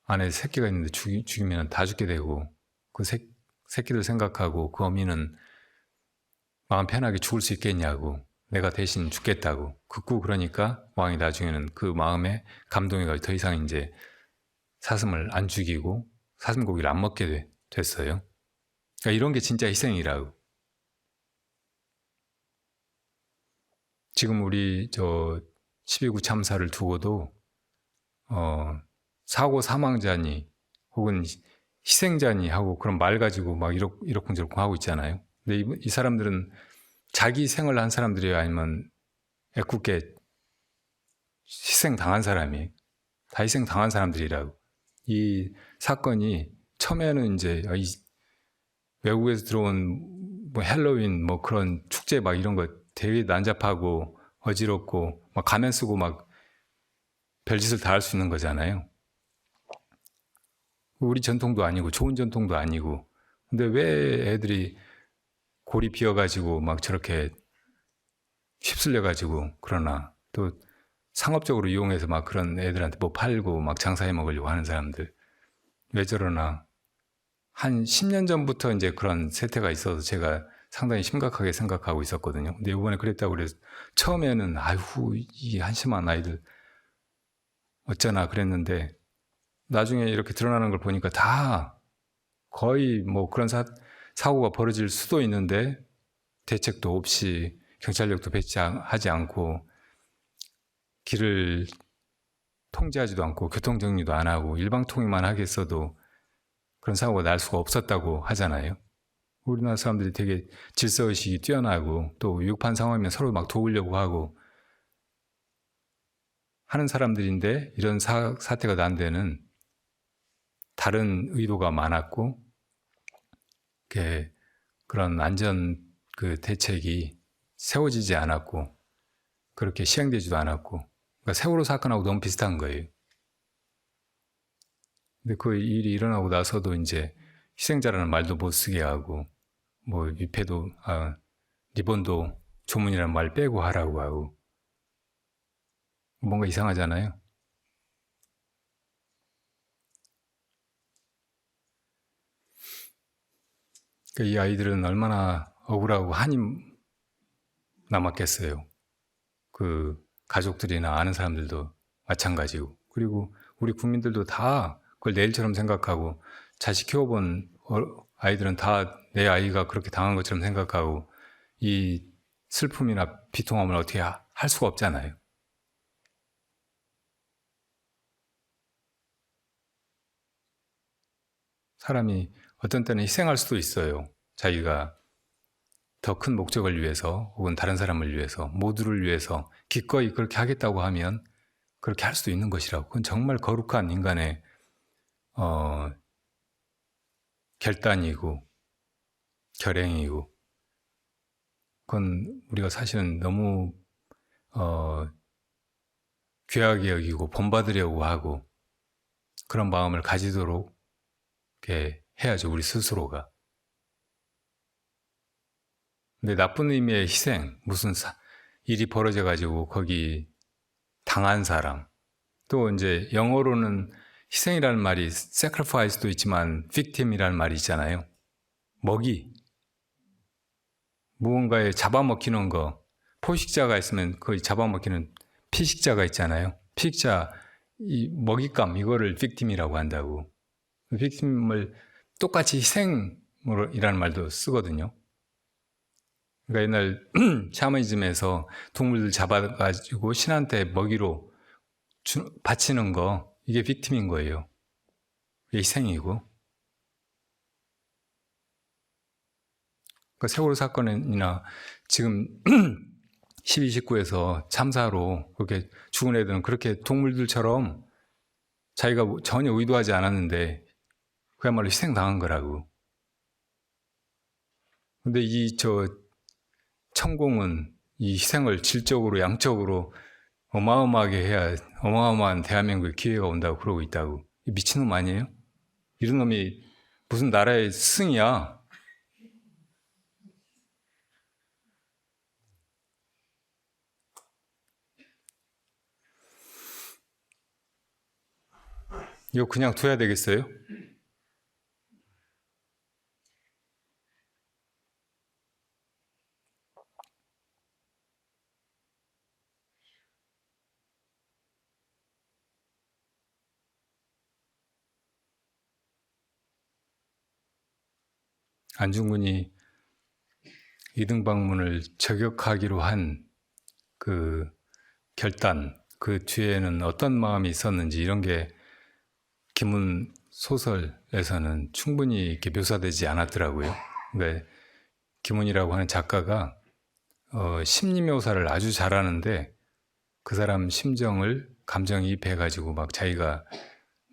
안에 새끼가 있는데 죽이면 다 죽게 되고, 그 새끼들 생각하고 그 어미는 마음 편하게 죽을 수 있겠냐고, 내가 대신 죽겠다고 극구 그러니까 왕이 나중에는 그 마음에 감동해가지고 더 이상 이제 사슴을 안 죽이고 사슴 고기를 안 먹게 됐어요. 그러니까 이런 게 진짜 희생이라고. 지금 우리 저 12구 참사를 두고도 사고 사망자니 혹은 희생자니 하고 그런 말 가지고 막 이러쿵저러쿵 하고 있잖아요. 근데 이 사람들은 자기 생을 한 사람들이에요, 아니면 애꿎게 희생당한 사람이에요? 다 희생당한 사람들이라고. 이 사건이 처음에는 이제 외국에서 들어온 뭐 헬로윈 뭐 그런 축제 막 이런 거 되게 난잡하고 어지럽고 막 가면 쓰고 막 별짓을 다 할 수 있는 거잖아요. 우리 전통도 아니고 좋은 전통도 아니고. 근데 왜 애들이 골이 비어가지고 막 저렇게 휩쓸려가지고 그러나, 또 상업적으로 이용해서 막 그런 애들한테 뭐 팔고 막 장사해 먹으려고 하는 사람들 왜 저러나. 한 10년 전부터 이제 그런 세태가 있어서 제가 상당히 심각하게 생각하고 있었거든요. 근데 이번에 그랬다고 그래서 처음에는 아이고 이 한심한 아이들 어쩌나 그랬는데, 나중에 이렇게 드러나는 걸 보니까 다 거의 뭐 그런 사고가 벌어질 수도 있는데 대책도 없이 경찰력도 배치하지 않고 길을 통제하지도 않고 교통정리도 안 하고 일방통행만 하겠어도 그런 사고가 날 수가 없었다고 하잖아요. 우리나라 사람들이 되게 질서의식이 뛰어나고 또 위급한 상황이면 서로 막 도우려고 하고 하는 사람들인데, 이런 사태가 난 데는 다른 의도가 많았고 그런 안전 대책이 세워지지 않았고 그렇게 시행되지도 않았고, 그러니까 세월호 사건하고 너무 비슷한 거예요. 근데 그 일이 일어나고 나서도 이제 희생자라는 말도 못 쓰게 하고, 뭐 위패도 리본도 조문이라는 말 빼고 하라고 하고, 뭔가 이상하잖아요. 그러니까 이 아이들은 얼마나 억울하고 한이 남았겠어요. 그 가족들이나 아는 사람들도 마찬가지고, 그리고 우리 국민들도 다 그걸 내 일처럼 생각하고, 자식 키워본 아이들은 다 내 아이가 그렇게 당한 것처럼 생각하고 이 슬픔이나 비통함을 어떻게 할 수가 없잖아요. 사람이 어떤 때는 희생할 수도 있어요. 자기가 더 큰 목적을 위해서 혹은 다른 사람을 위해서 모두를 위해서 기꺼이 그렇게 하겠다고 하면 그렇게 할 수도 있는 것이라고. 그건 정말 거룩한 인간의 결단이고 결행이고, 그건 우리가 사실은 너무 귀하게 여기고 본받으려고 하고 그런 마음을 가지도록 이렇게 해야죠, 우리 스스로가. 근데 나쁜 의미의 희생, 무슨 일이 벌어져 가지고 거기 당한 사람, 또 이제 영어로는 희생이라는 말이 sacrifice도 있지만 victim이라는 말이 있잖아요. 먹이, 무언가에 잡아먹히는 거, 포식자가 있으면 거의 잡아먹히는 피식자가 있잖아요. 피식자, 이 먹잇감, 이거를 victim이라고 한다고. victim을 똑같이 희생이라는 말도 쓰거든요. 그러니까 옛날 샤머니즘에서 동물들 잡아가지고 신한테 먹이로 바치는 거, 이게 빅팀인 거예요. 이게 희생이고. 그러니까 세월호 사건이나 지금 12.19에서 참사로 그렇게 죽은 애들은 그렇게 동물들처럼 자기가 전혀 의도하지 않았는데 그야말로 희생당한 거라고. 근데 천공은 이 희생을 질적으로 양적으로 어마어마하게 해야 어마어마한 대한민국의 기회가 온다고 그러고 있다고. 미친놈 아니에요? 이런 놈이 무슨 나라의 스승이야? 이거 그냥 둬야 되겠어요? 안중근이 이등방문을 저격하기로 한 그 결단, 그 뒤에는 어떤 마음이 있었는지 이런 게 김훈 소설에서는 충분히 이렇게 묘사되지 않았더라고요. 그러니까 김훈이라고 하는 작가가 심리 묘사를 아주 잘하는데 그 사람 심정을 감정이입해가지고 막 자기가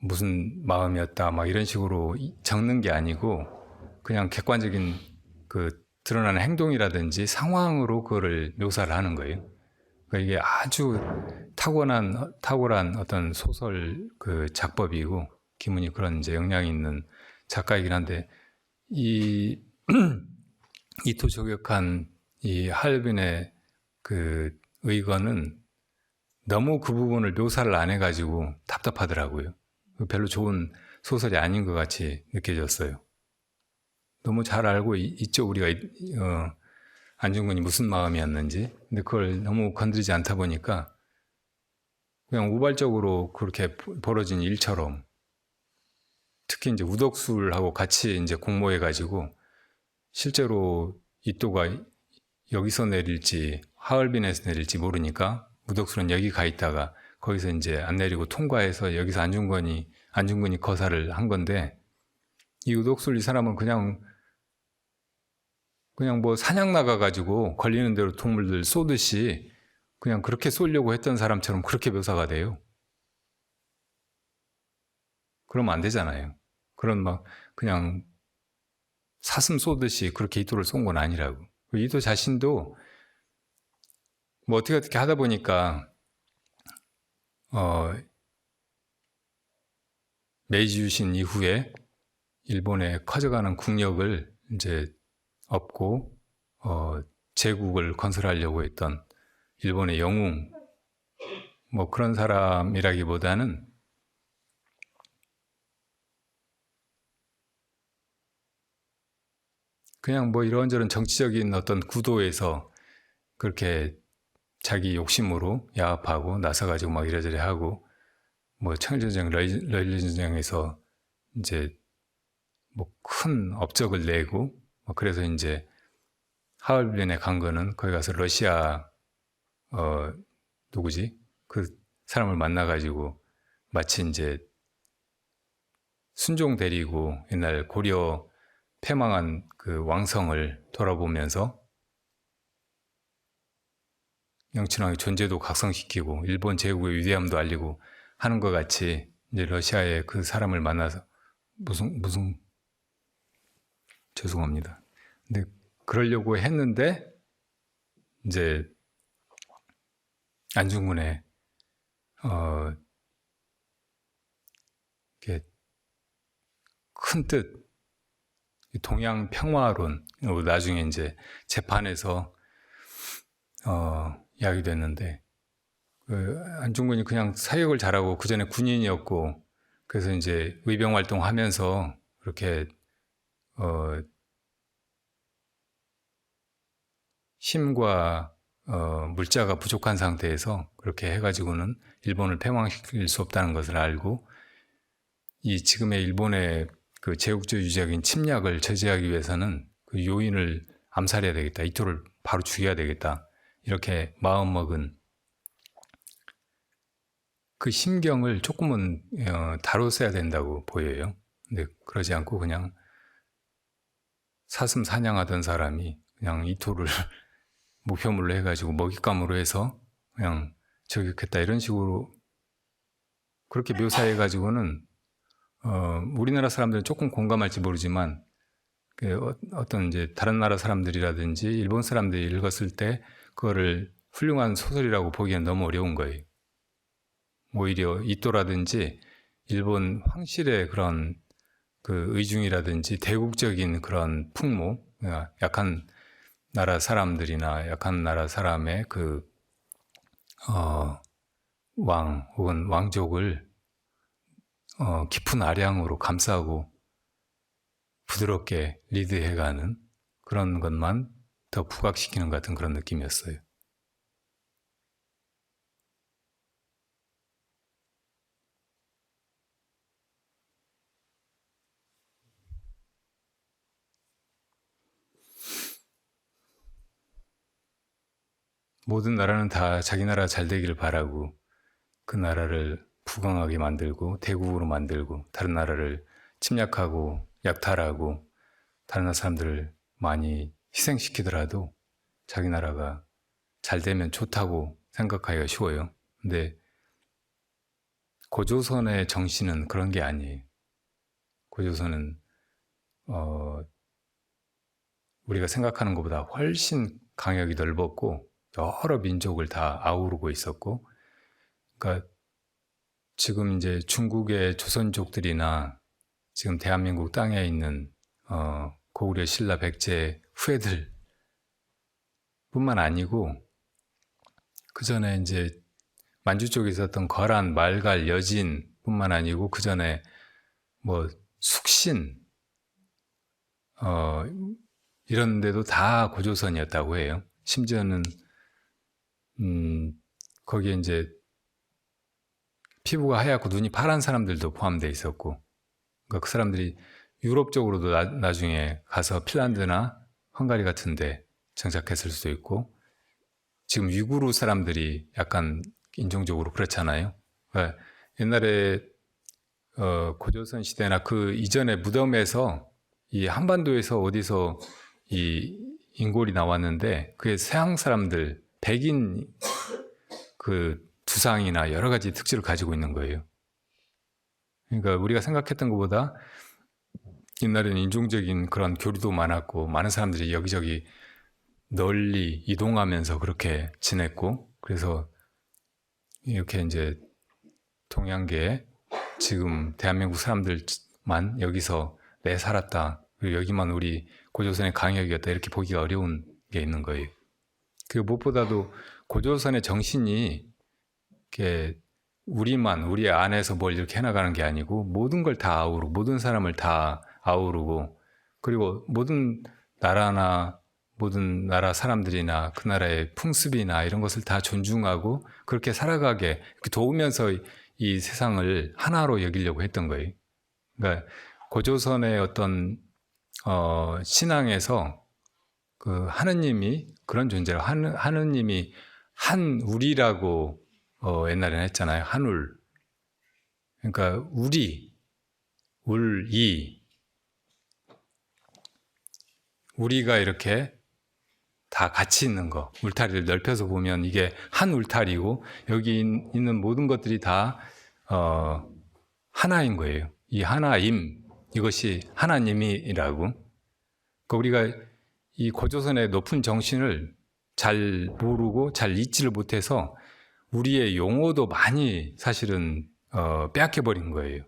무슨 마음이었다 막 이런 식으로 적는 게 아니고 그냥 객관적인 그 드러나는 행동이라든지 상황으로 그거를 묘사를 하는 거예요. 그러니까 이게 아주 탁월한 어떤 소설 그 작법이고 김훈이 그런 이제 영향이 있는 작가이긴 한데 이 이토 저격한 이 하얼빈의 그 의거는 너무 그 부분을 묘사를 안 해가지고 답답하더라고요. 별로 좋은 소설이 아닌 것 같이 느껴졌어요. 너무 잘 알고 있죠, 우리가 안중근이 무슨 마음이었는지. 근데 그걸 너무 건드리지 않다 보니까 그냥 우발적으로 그렇게 벌어진 일처럼, 특히 이제 우덕술하고 같이 이제 공모해가지고 실제로 이또가 여기서 내릴지 하얼빈에서 내릴지 모르니까 우덕술은 여기 가 있다가 거기서 이제 안 내리고 통과해서 여기서 안중근이 거사를 한 건데, 이 우덕술 이 사람은 그냥 뭐 사냥 나가가지고 걸리는 대로 동물들 쏘듯이 그냥 그렇게 쏘려고 했던 사람처럼 그렇게 묘사가 돼요. 그러면 안 되잖아요. 그런 막 그냥 사슴 쏘듯이 그렇게 이토를 쏜 건 아니라고. 이토 자신도 뭐 어떻게 하다 보니까 메이지 유신 이후에 일본의 커져가는 국력을 이제 업고 제국을 건설하려고 했던 일본의 영웅, 뭐 그런 사람이라기보다는 그냥 뭐 이런저런 정치적인 어떤 구도에서 그렇게 자기 욕심으로 야합하고 나서가지고 막 이래저래 하고, 뭐 청일전쟁, 러일전쟁에서 이제 뭐 큰 업적을 내고, 뭐 그래서 이제 하얼빈에 간 거는 거기 가서 러시아 누구지? 그 사람을 만나가지고 마치 이제 순종 데리고 옛날 고려 패망한 그 왕성을 돌아보면서 명칭하게 존재도 각성시키고 일본 제국의 위대함도 알리고 하는 것 같이 이제 러시아의 그 사람을 만나서 무슨 죄송합니다. 근데 그러려고 했는데 이제 안중근의 이렇게 큰 뜻, 동양 평화론, 나중에 이제 재판에서 이야기됐는데 안중근이 그냥 사역을 잘하고 그 전에 군인이었고 그래서 이제 의병 활동하면서 그렇게 힘과 물자가 부족한 상태에서 그렇게 해가지고는 일본을 패망시킬 수 없다는 것을 알고 이 지금의 일본의 그 제국주의적인 침략을 저지하기 위해서는 그 요인을 암살해야 되겠다. 이토를 바로 죽여야 되겠다. 이렇게 마음먹은 그 심경을 조금은 다뤘어야 된다고 보여요. 근데 그러지 않고 그냥 사슴 사냥하던 사람이 그냥 이토를 목표물로 해가지고 먹잇감으로 해서 그냥 저격했다 이런 식으로 그렇게 묘사해가지고는 우리나라 사람들은 조금 공감할지 모르지만 어떤 이제 다른 나라 사람들이라든지 일본 사람들이 읽었을 때 그거를 훌륭한 소설이라고 보기엔 너무 어려운 거예요. 오히려 이토라든지 일본 황실의 그런 그 의중이라든지 대국적인 그런 풍모, 약한 나라 사람들이나 약한 나라 사람의 그 왕 혹은 왕족을 깊은 아량으로 감싸고 부드럽게 리드해가는 그런 것만 더 부각시키는 것 같은 그런 느낌이었어요. 모든 나라는 다 자기 나라 잘 되기를 바라고 그 나라를 부강하게 만들고 대국으로 만들고 다른 나라를 침략하고 약탈하고 다른 나라 사람들을 많이 희생시키더라도 자기 나라가 잘 되면 좋다고 생각하기가 쉬워요. 근데 고조선의 정신은 그런 게 아니에요. 고조선은 우리가 생각하는 것보다 훨씬 강역이 넓었고 여러 민족을 다 아우르고 있었고, 그러니까 지금 이제 중국의 조선족들이나 지금 대한민국 땅에 있는 고구려 신라 백제 후예들 뿐만 아니고 그 전에 이제 만주 쪽에 있었던 거란, 말갈, 여진 뿐만 아니고 그 전에 뭐 숙신 이런 데도 다 고조선이었다고 해요. 심지어는 거기에 이제 피부가 하얗고 눈이 파란 사람들도 포함되어 있었고, 그러니까 그 사람들이 유럽 쪽으로도 나중에 가서 핀란드나 헝가리 같은 데 정착했을 수도 있고, 지금 위구르 사람들이 약간 인종적으로 그렇잖아요. 그러니까 옛날에 고조선 시대나 그 이전에 무덤에서 이 한반도에서 어디서 이 인골이 나왔는데 그게 서양 사람들, 백인 그 두상이나 여러 가지 특질을 가지고 있는 거예요. 그러니까 우리가 생각했던 것보다 옛날에는 인종적인 그런 교류도 많았고 많은 사람들이 여기저기 널리 이동하면서 그렇게 지냈고, 그래서 이렇게 이제 동양계에 지금 대한민국 사람들만 여기서 내 살았다, 그리고 여기만 우리 고조선의 강역이었다 이렇게 보기가 어려운 게 있는 거예요. 그 무엇보다도 고조선의 정신이 이렇게 우리 안에서 뭘 이렇게 해나가는 게 아니고 모든 걸 다 아우르고 모든 사람을 다 아우르고, 그리고 모든 나라나 모든 나라 사람들이나 그 나라의 풍습이나 이런 것을 다 존중하고 그렇게 살아가게 도우면서 이 세상을 하나로 여기려고 했던 거예요. 그러니까 고조선의 어떤 신앙에서 그 하느님이 그런 존재로 하느님이 한 우리라고 옛날에는 했잖아요. 한울. 그러니까 우리가 이렇게 다 같이 있는 거, 울타리를 넓혀서 보면 이게 한 울타리고 여기 있는 모든 것들이 다 하나인 거예요. 이 하나임, 이것이 하나님이라고. 그러니까 우리가 이 고조선의 높은 정신을 잘 모르고 잘 잊지를 못해서 우리의 용어도 많이 사실은 빼앗겨버린 거예요.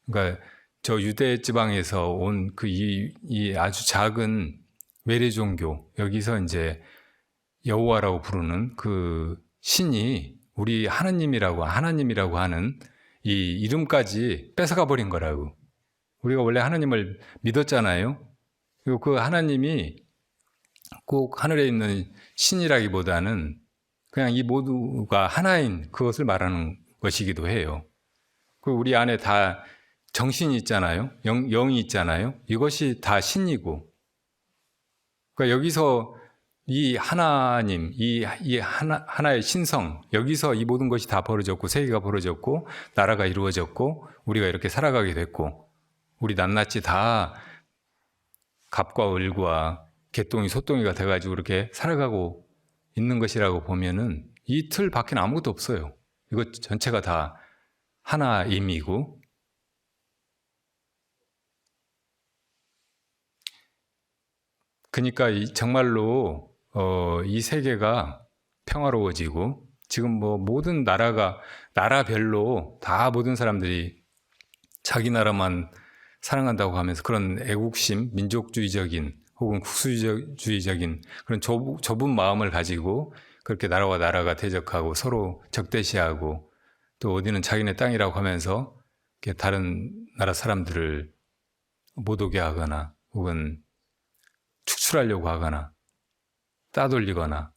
그러니까 저 유대 지방에서 온 이 아주 작은 외래 종교, 여기서 이제 여호와라고 부르는 그 신이 우리 하나님이라고 하는 이 이름까지 뺏어가 버린 거라고. 우리가 원래 하나님을 믿었잖아요. 그리고 그 하나님이 꼭 하늘에 있는 신이라기보다는 그냥 이 모두가 하나인 그것을 말하는 것이기도 해요. 그 우리 안에 다 정신이 있잖아요. 영이 있잖아요. 이것이 다 신이고. 그러니까 여기서 이 하나님, 하나의 신성, 여기서 이 모든 것이 다 벌어졌고, 세계가 벌어졌고, 나라가 이루어졌고, 우리가 이렇게 살아가게 됐고, 우리 낱낱이 다 갑과 을과 개똥이 소똥이가 돼가지고 이렇게 살아가고 있는 것이라고 보면은 이 틀 밖에는 아무것도 없어요. 이것 전체가 다 하나임이고, 그러니까 정말로 이 세계가 평화로워지고 지금 뭐 모든 나라별로 다 모든 사람들이 자기 나라만 사랑한다고 하면서 그런 애국심, 민족주의적인 혹은 국수주의적인 그런 좁은 마음을 가지고 그렇게 나라와 나라가 대적하고 서로 적대시하고 또 어디는 자기네 땅이라고 하면서 다른 나라 사람들을 못 오게 하거나 혹은 축출하려고 하거나 따돌리거나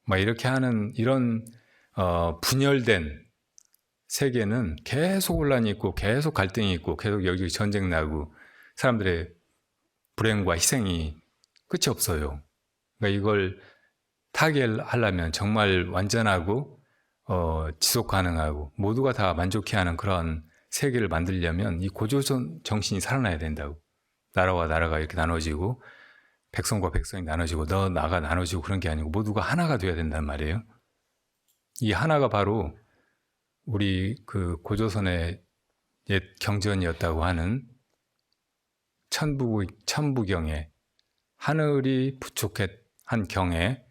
막 이렇게 하는 이런 분열된 세계는 계속 혼란이 있고 계속 갈등이 있고 계속 여기저기 전쟁 나고 사람들의 불행과 희생이 끝이 없어요. 그러니까 이걸 타개하려면 정말 완전하고 지속 가능하고 모두가 다 만족해하는 그런 세계를 만들려면 이 고조선 정신이 살아나야 된다고. 나라와 나라가 이렇게 나눠지고 백성과 백성이 나눠지고 너 나가 나눠지고 그런 게 아니고 모두가 하나가 돼야 된단 말이에요. 이 하나가 바로 우리 그 고조선의 옛 경전이었다고 하는 천부경에 하늘이 부족한 경에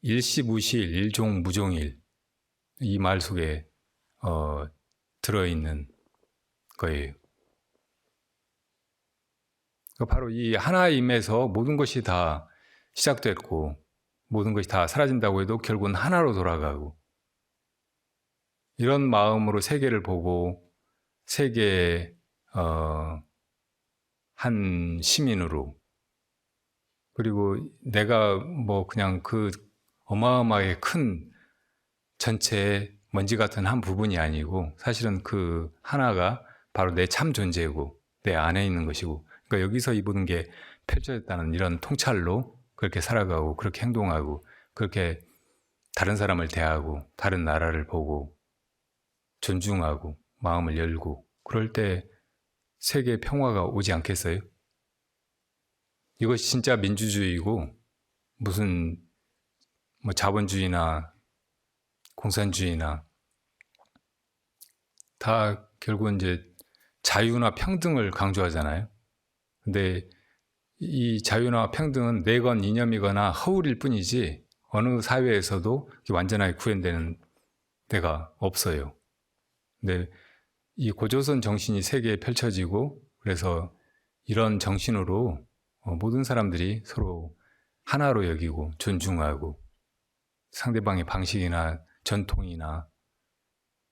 일시무실 일종무종일 이 말 속에 들어있는 거예요. 바로 이 하나임에서 모든 것이 다 시작됐고 모든 것이 다 사라진다고 해도 결국은 하나로 돌아가고 이런 마음으로 세계를 보고 세계의 한 시민으로 그리고 내가 뭐 그냥 그 어마어마하게 큰 전체의 먼지 같은 한 부분이 아니고 사실은 그 하나가 바로 내 참 존재고 내 안에 있는 것이고 그러니까 여기서 이 모든 게 펼쳐졌다는 이런 통찰로 그렇게 살아가고 그렇게 행동하고 그렇게 다른 사람을 대하고 다른 나라를 보고 존중하고 마음을 열고 그럴 때 세계 평화가 오지 않겠어요? 이것이 진짜 민주주의고 무슨 뭐 자본주의나 공산주의나 다 결국은 이제 자유나 평등을 강조하잖아요. 근데 이 자유나 평등은 내건 이념이거나 허울일 뿐이지 어느 사회에서도 완전하게 구현되는 데가 없어요. 근데 이 고조선 정신이 세계에 펼쳐지고 그래서 이런 정신으로 모든 사람들이 서로 하나로 여기고 존중하고 상대방의 방식이나 전통이나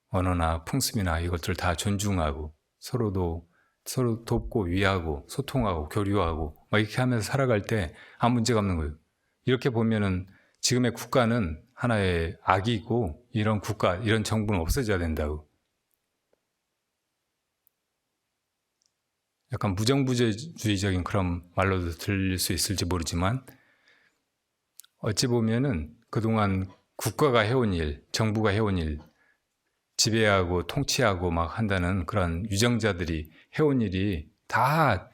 언어나 풍습이나 이것들 다 존중하고 서로 돕고 위하고 소통하고 교류하고 막 이렇게 하면서 살아갈 때 아무 문제가 없는 거예요. 이렇게 보면은 지금의 국가는 하나의 악이고 이런 국가, 이런 정부는 없어져야 된다고. 약간 무정부주의적인 그런 말로도 들릴 수 있을지 모르지만 어찌 보면은 그동안 국가가 해온 일, 정부가 해온 일, 지배하고 통치하고 막 한다는 그런 유정자들이 해온 일이 다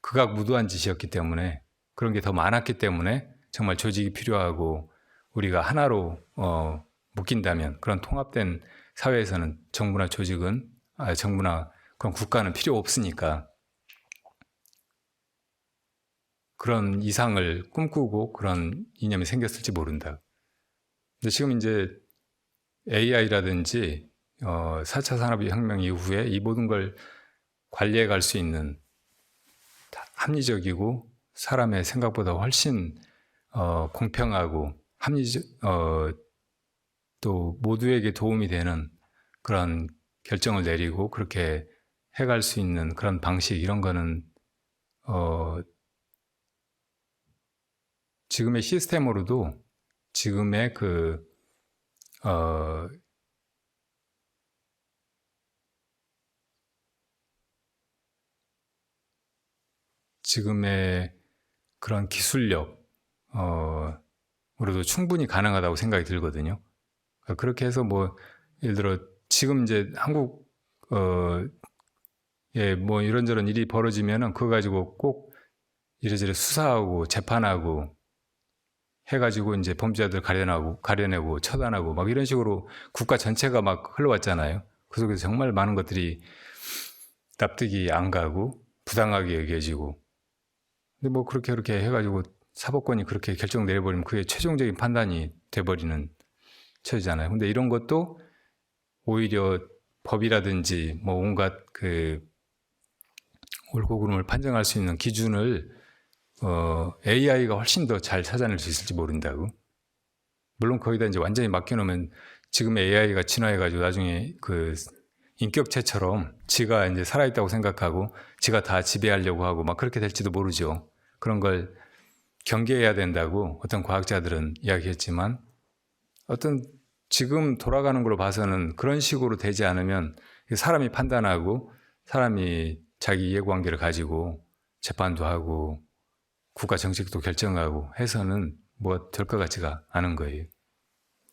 극악무도한 짓이었기 때문에 그런 게 더 많았기 때문에 정말 조직이 필요하고 우리가 하나로 묶인다면 그런 통합된 사회에서는 정부나 그런 국가는 필요 없으니까 그런 이상을 꿈꾸고 그런 이념이 생겼을지 모른다. 근데 지금 이제 AI라든지 4차 산업혁명 이후에 이 모든 걸 관리해 갈 수 있는 합리적이고 사람의 생각보다 훨씬 공평하고 또 모두에게 도움이 되는 그런 결정을 내리고 그렇게 해갈 수 있는 그런 방식, 이런 거는 지금의 시스템으로도 지금의 지금의 그런 기술력 으로도 충분히 가능하다고 생각이 들거든요. 그렇게 해서 뭐 예를 들어 지금 이제 한국 뭐 이런저런 일이 벌어지면은 그거 가지고 꼭 이래저래 수사하고 재판하고 해가지고 이제 범죄자들 가려내고 처단하고 막 이런 식으로 국가 전체가 막 흘러왔잖아요. 그 속에서 정말 많은 것들이 납득이 안 가고 부당하게 여겨지고, 근데 뭐 그렇게 해가지고 사법권이 그렇게 결정 내려버리면 그게 최종적인 판단이 돼버리는 처지잖아요. 근데 이런 것도 오히려 법이라든지 뭐 온갖 옳고 그름을 판정할 수 있는 기준을 AI가 훨씬 더 잘 찾아낼 수 있을지 모른다고. 물론 거기다 이제 완전히 맡겨놓으면 지금의 AI가 진화해가지고 나중에 인격체처럼 지가 이제 살아있다고 생각하고 지가 다 지배하려고 하고 막 그렇게 될지도 모르죠. 그런 걸 경계해야 된다고 어떤 과학자들은 이야기했지만, 지금 돌아가는 걸로 봐서는 그런 식으로 되지 않으면 사람이 판단하고 사람이 자기 이해관계를 가지고 재판도 하고 국가 정책도 결정하고 해서는 뭐 될 것 같지가 않은 거예요.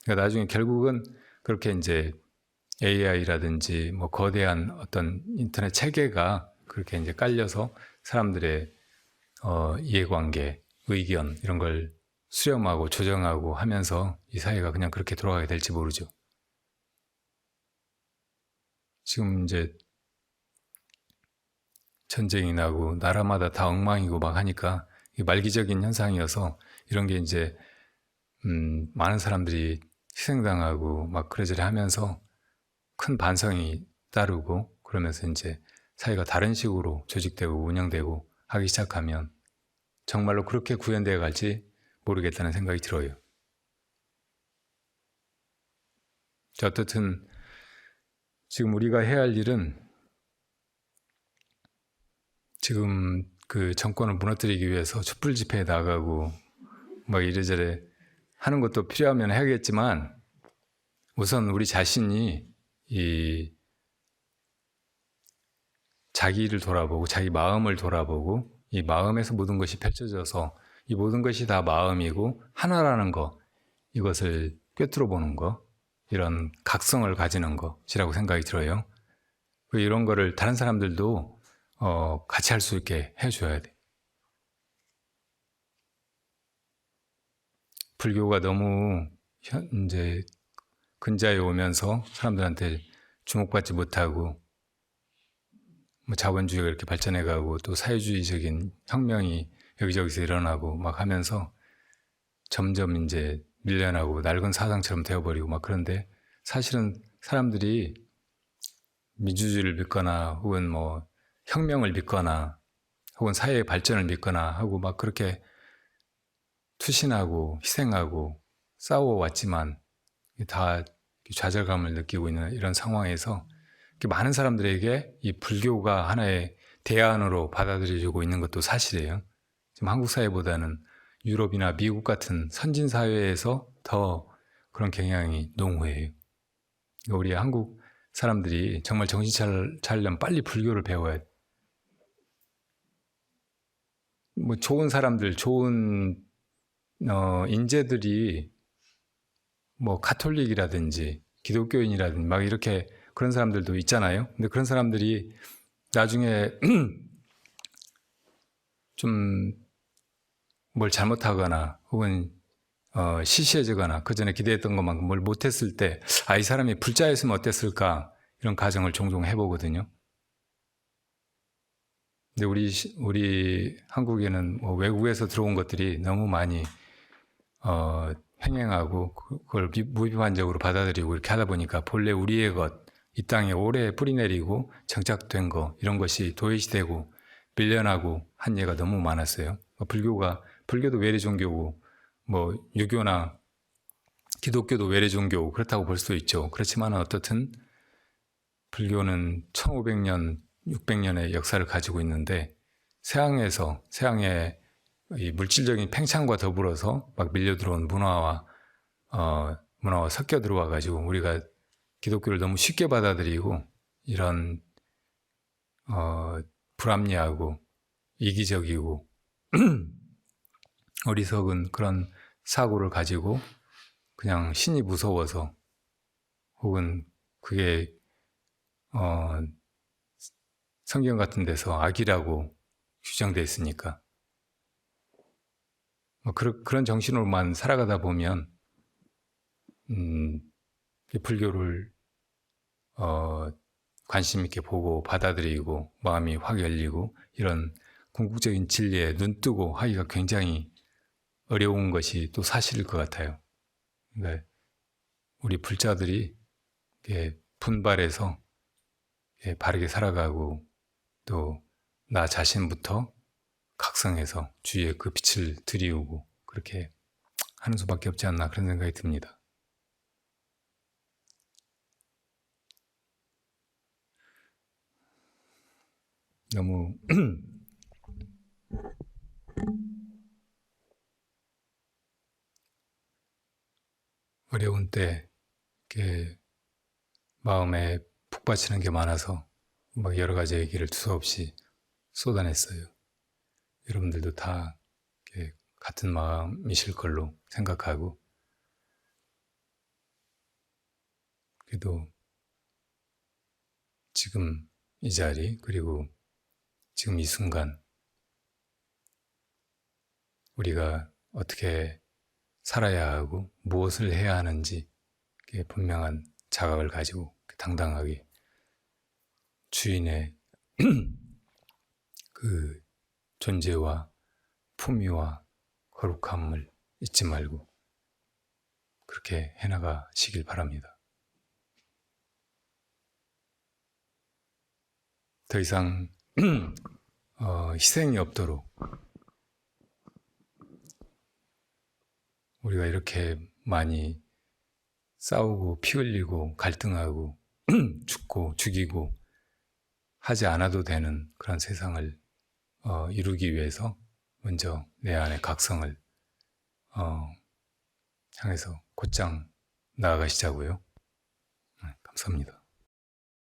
그러니까 나중에 결국은 그렇게 이제 AI라든지 뭐 거대한 어떤 인터넷 체계가 그렇게 이제 깔려서 사람들의 이해관계, 의견 이런 걸 수렴하고 조정하고 하면서 이 사회가 그냥 그렇게 돌아가게 될지 모르죠. 지금 이제 전쟁이 나고 나라마다 다 엉망이고 막 하니까 말기적인 현상이어서 이런 게 이제 많은 사람들이 희생당하고 막 그러저래 하면서 큰 반성이 따르고 그러면서 이제 사회가 다른 식으로 조직되고 운영되고 하기 시작하면 정말로 그렇게 구현되어 갈지 모르겠다는 생각이 들어요. 어떻든 지금 우리가 해야 할 일은 지금 그 정권을 무너뜨리기 위해서 촛불 집회에 나가고 뭐 이래저래 하는 것도 필요하면 해야겠지만, 우선 우리 자신이 자기를 돌아보고 자기 마음을 돌아보고 이 마음에서 모든 것이 펼쳐져서 이 모든 것이 다 마음이고 하나라는 거, 이것을 꿰뚫어 보는 거, 이런 각성을 가지는 것이라고 생각이 들어요. 이런 거를 다른 사람들도 같이 할 수 있게 해줘야 돼. 불교가 너무 이제 근자에 오면서 사람들한테 주목받지 못하고 뭐 자본주의가 이렇게 발전해가고 또 사회주의적인 혁명이 여기저기서 일어나고 막 하면서 점점 이제 밀려나고 낡은 사상처럼 되어버리고 막, 그런데 사실은 사람들이 민주주의를 믿거나 혹은 뭐 혁명을 믿거나 혹은 사회의 발전을 믿거나 하고 막 그렇게 투신하고 희생하고 싸워왔지만 다 좌절감을 느끼고 있는 이런 상황에서 많은 사람들에게 이 불교가 하나의 대안으로 받아들여지고 있는 것도 사실이에요. 지금 한국 사회보다는 유럽이나 미국 같은 선진 사회에서 더 그런 경향이 농후해요. 우리 한국 사람들이 정말 정신 차리려면 빨리 불교를 배워야 돼. 뭐 좋은 사람들, 좋은 인재들이 뭐 가톨릭이라든지 기독교인이라든지 막 이렇게 그런 사람들도 있잖아요. 근데 그런 사람들이 나중에 좀 뭘 잘못하거나 혹은 시시해지거나 그 전에 기대했던 것만큼 뭘 못했을 때, 이 사람이 불자였으면 어땠을까, 이런 가정을 종종 해보거든요. 근데 우리 한국에는 뭐 외국에서 들어온 것들이 너무 많이 횡행하고 그걸 무비판적으로 받아들이고 이렇게 하다 보니까 본래 우리의 것, 이 땅에 오래 뿌리내리고 정착된 거, 이런 것이 도외시되고 밀려나고 한 예가 너무 많았어요. 불교도 외래 종교고, 뭐 유교나 기독교도 외래 종교고 그렇다고 볼 수도 있죠. 그렇지만 어떻든 불교는 1500년, 600년의 역사를 가지고 있는데, 서양의 이 물질적인 팽창과 더불어서 막 밀려 들어온 문화와 섞여 들어와 가지고 우리가 기독교를 너무 쉽게 받아들이고 이런 불합리하고 이기적이고 어리석은 그런 사고를 가지고 그냥 신이 무서워서, 혹은 그게 성경 같은 데서 악이라고 규정되어 있으니까 그런 정신으로만 살아가다 보면 불교를 관심 있게 보고 받아들이고 마음이 확 열리고 이런 궁극적인 진리에 눈 뜨고 하기가 굉장히 어려운 것이 또 사실일 것 같아요. 그러니까 우리 불자들이 분발해서 바르게 살아가고 또 나 자신부터 각성해서 주위에 그 빛을 들이우고 그렇게 하는 수밖에 없지 않나, 그런 생각이 듭니다. 너무 어려운 때 이렇게 마음에 푹 받치는 게 많아서 막 여러 가지 얘기를 두서없이 쏟아냈어요. 여러분들도 다 같은 마음이실 걸로 생각하고, 그래도 지금 이 자리, 그리고 지금 이 순간 우리가 어떻게 살아야 하고 무엇을 해야 하는지 분명한 자각을 가지고 당당하게 주인의 그 존재와 품위와 거룩함을 잊지 말고 그렇게 해나가시길 바랍니다. 더 이상 희생이 없도록 우리가 이렇게 많이 싸우고 피 흘리고 갈등하고 죽고 죽이고 하지 않아도 되는 그런 세상을 이루기 위해서 먼저 내 안의 각성을 향해서 곧장 나아가시자고요. 감사합니다.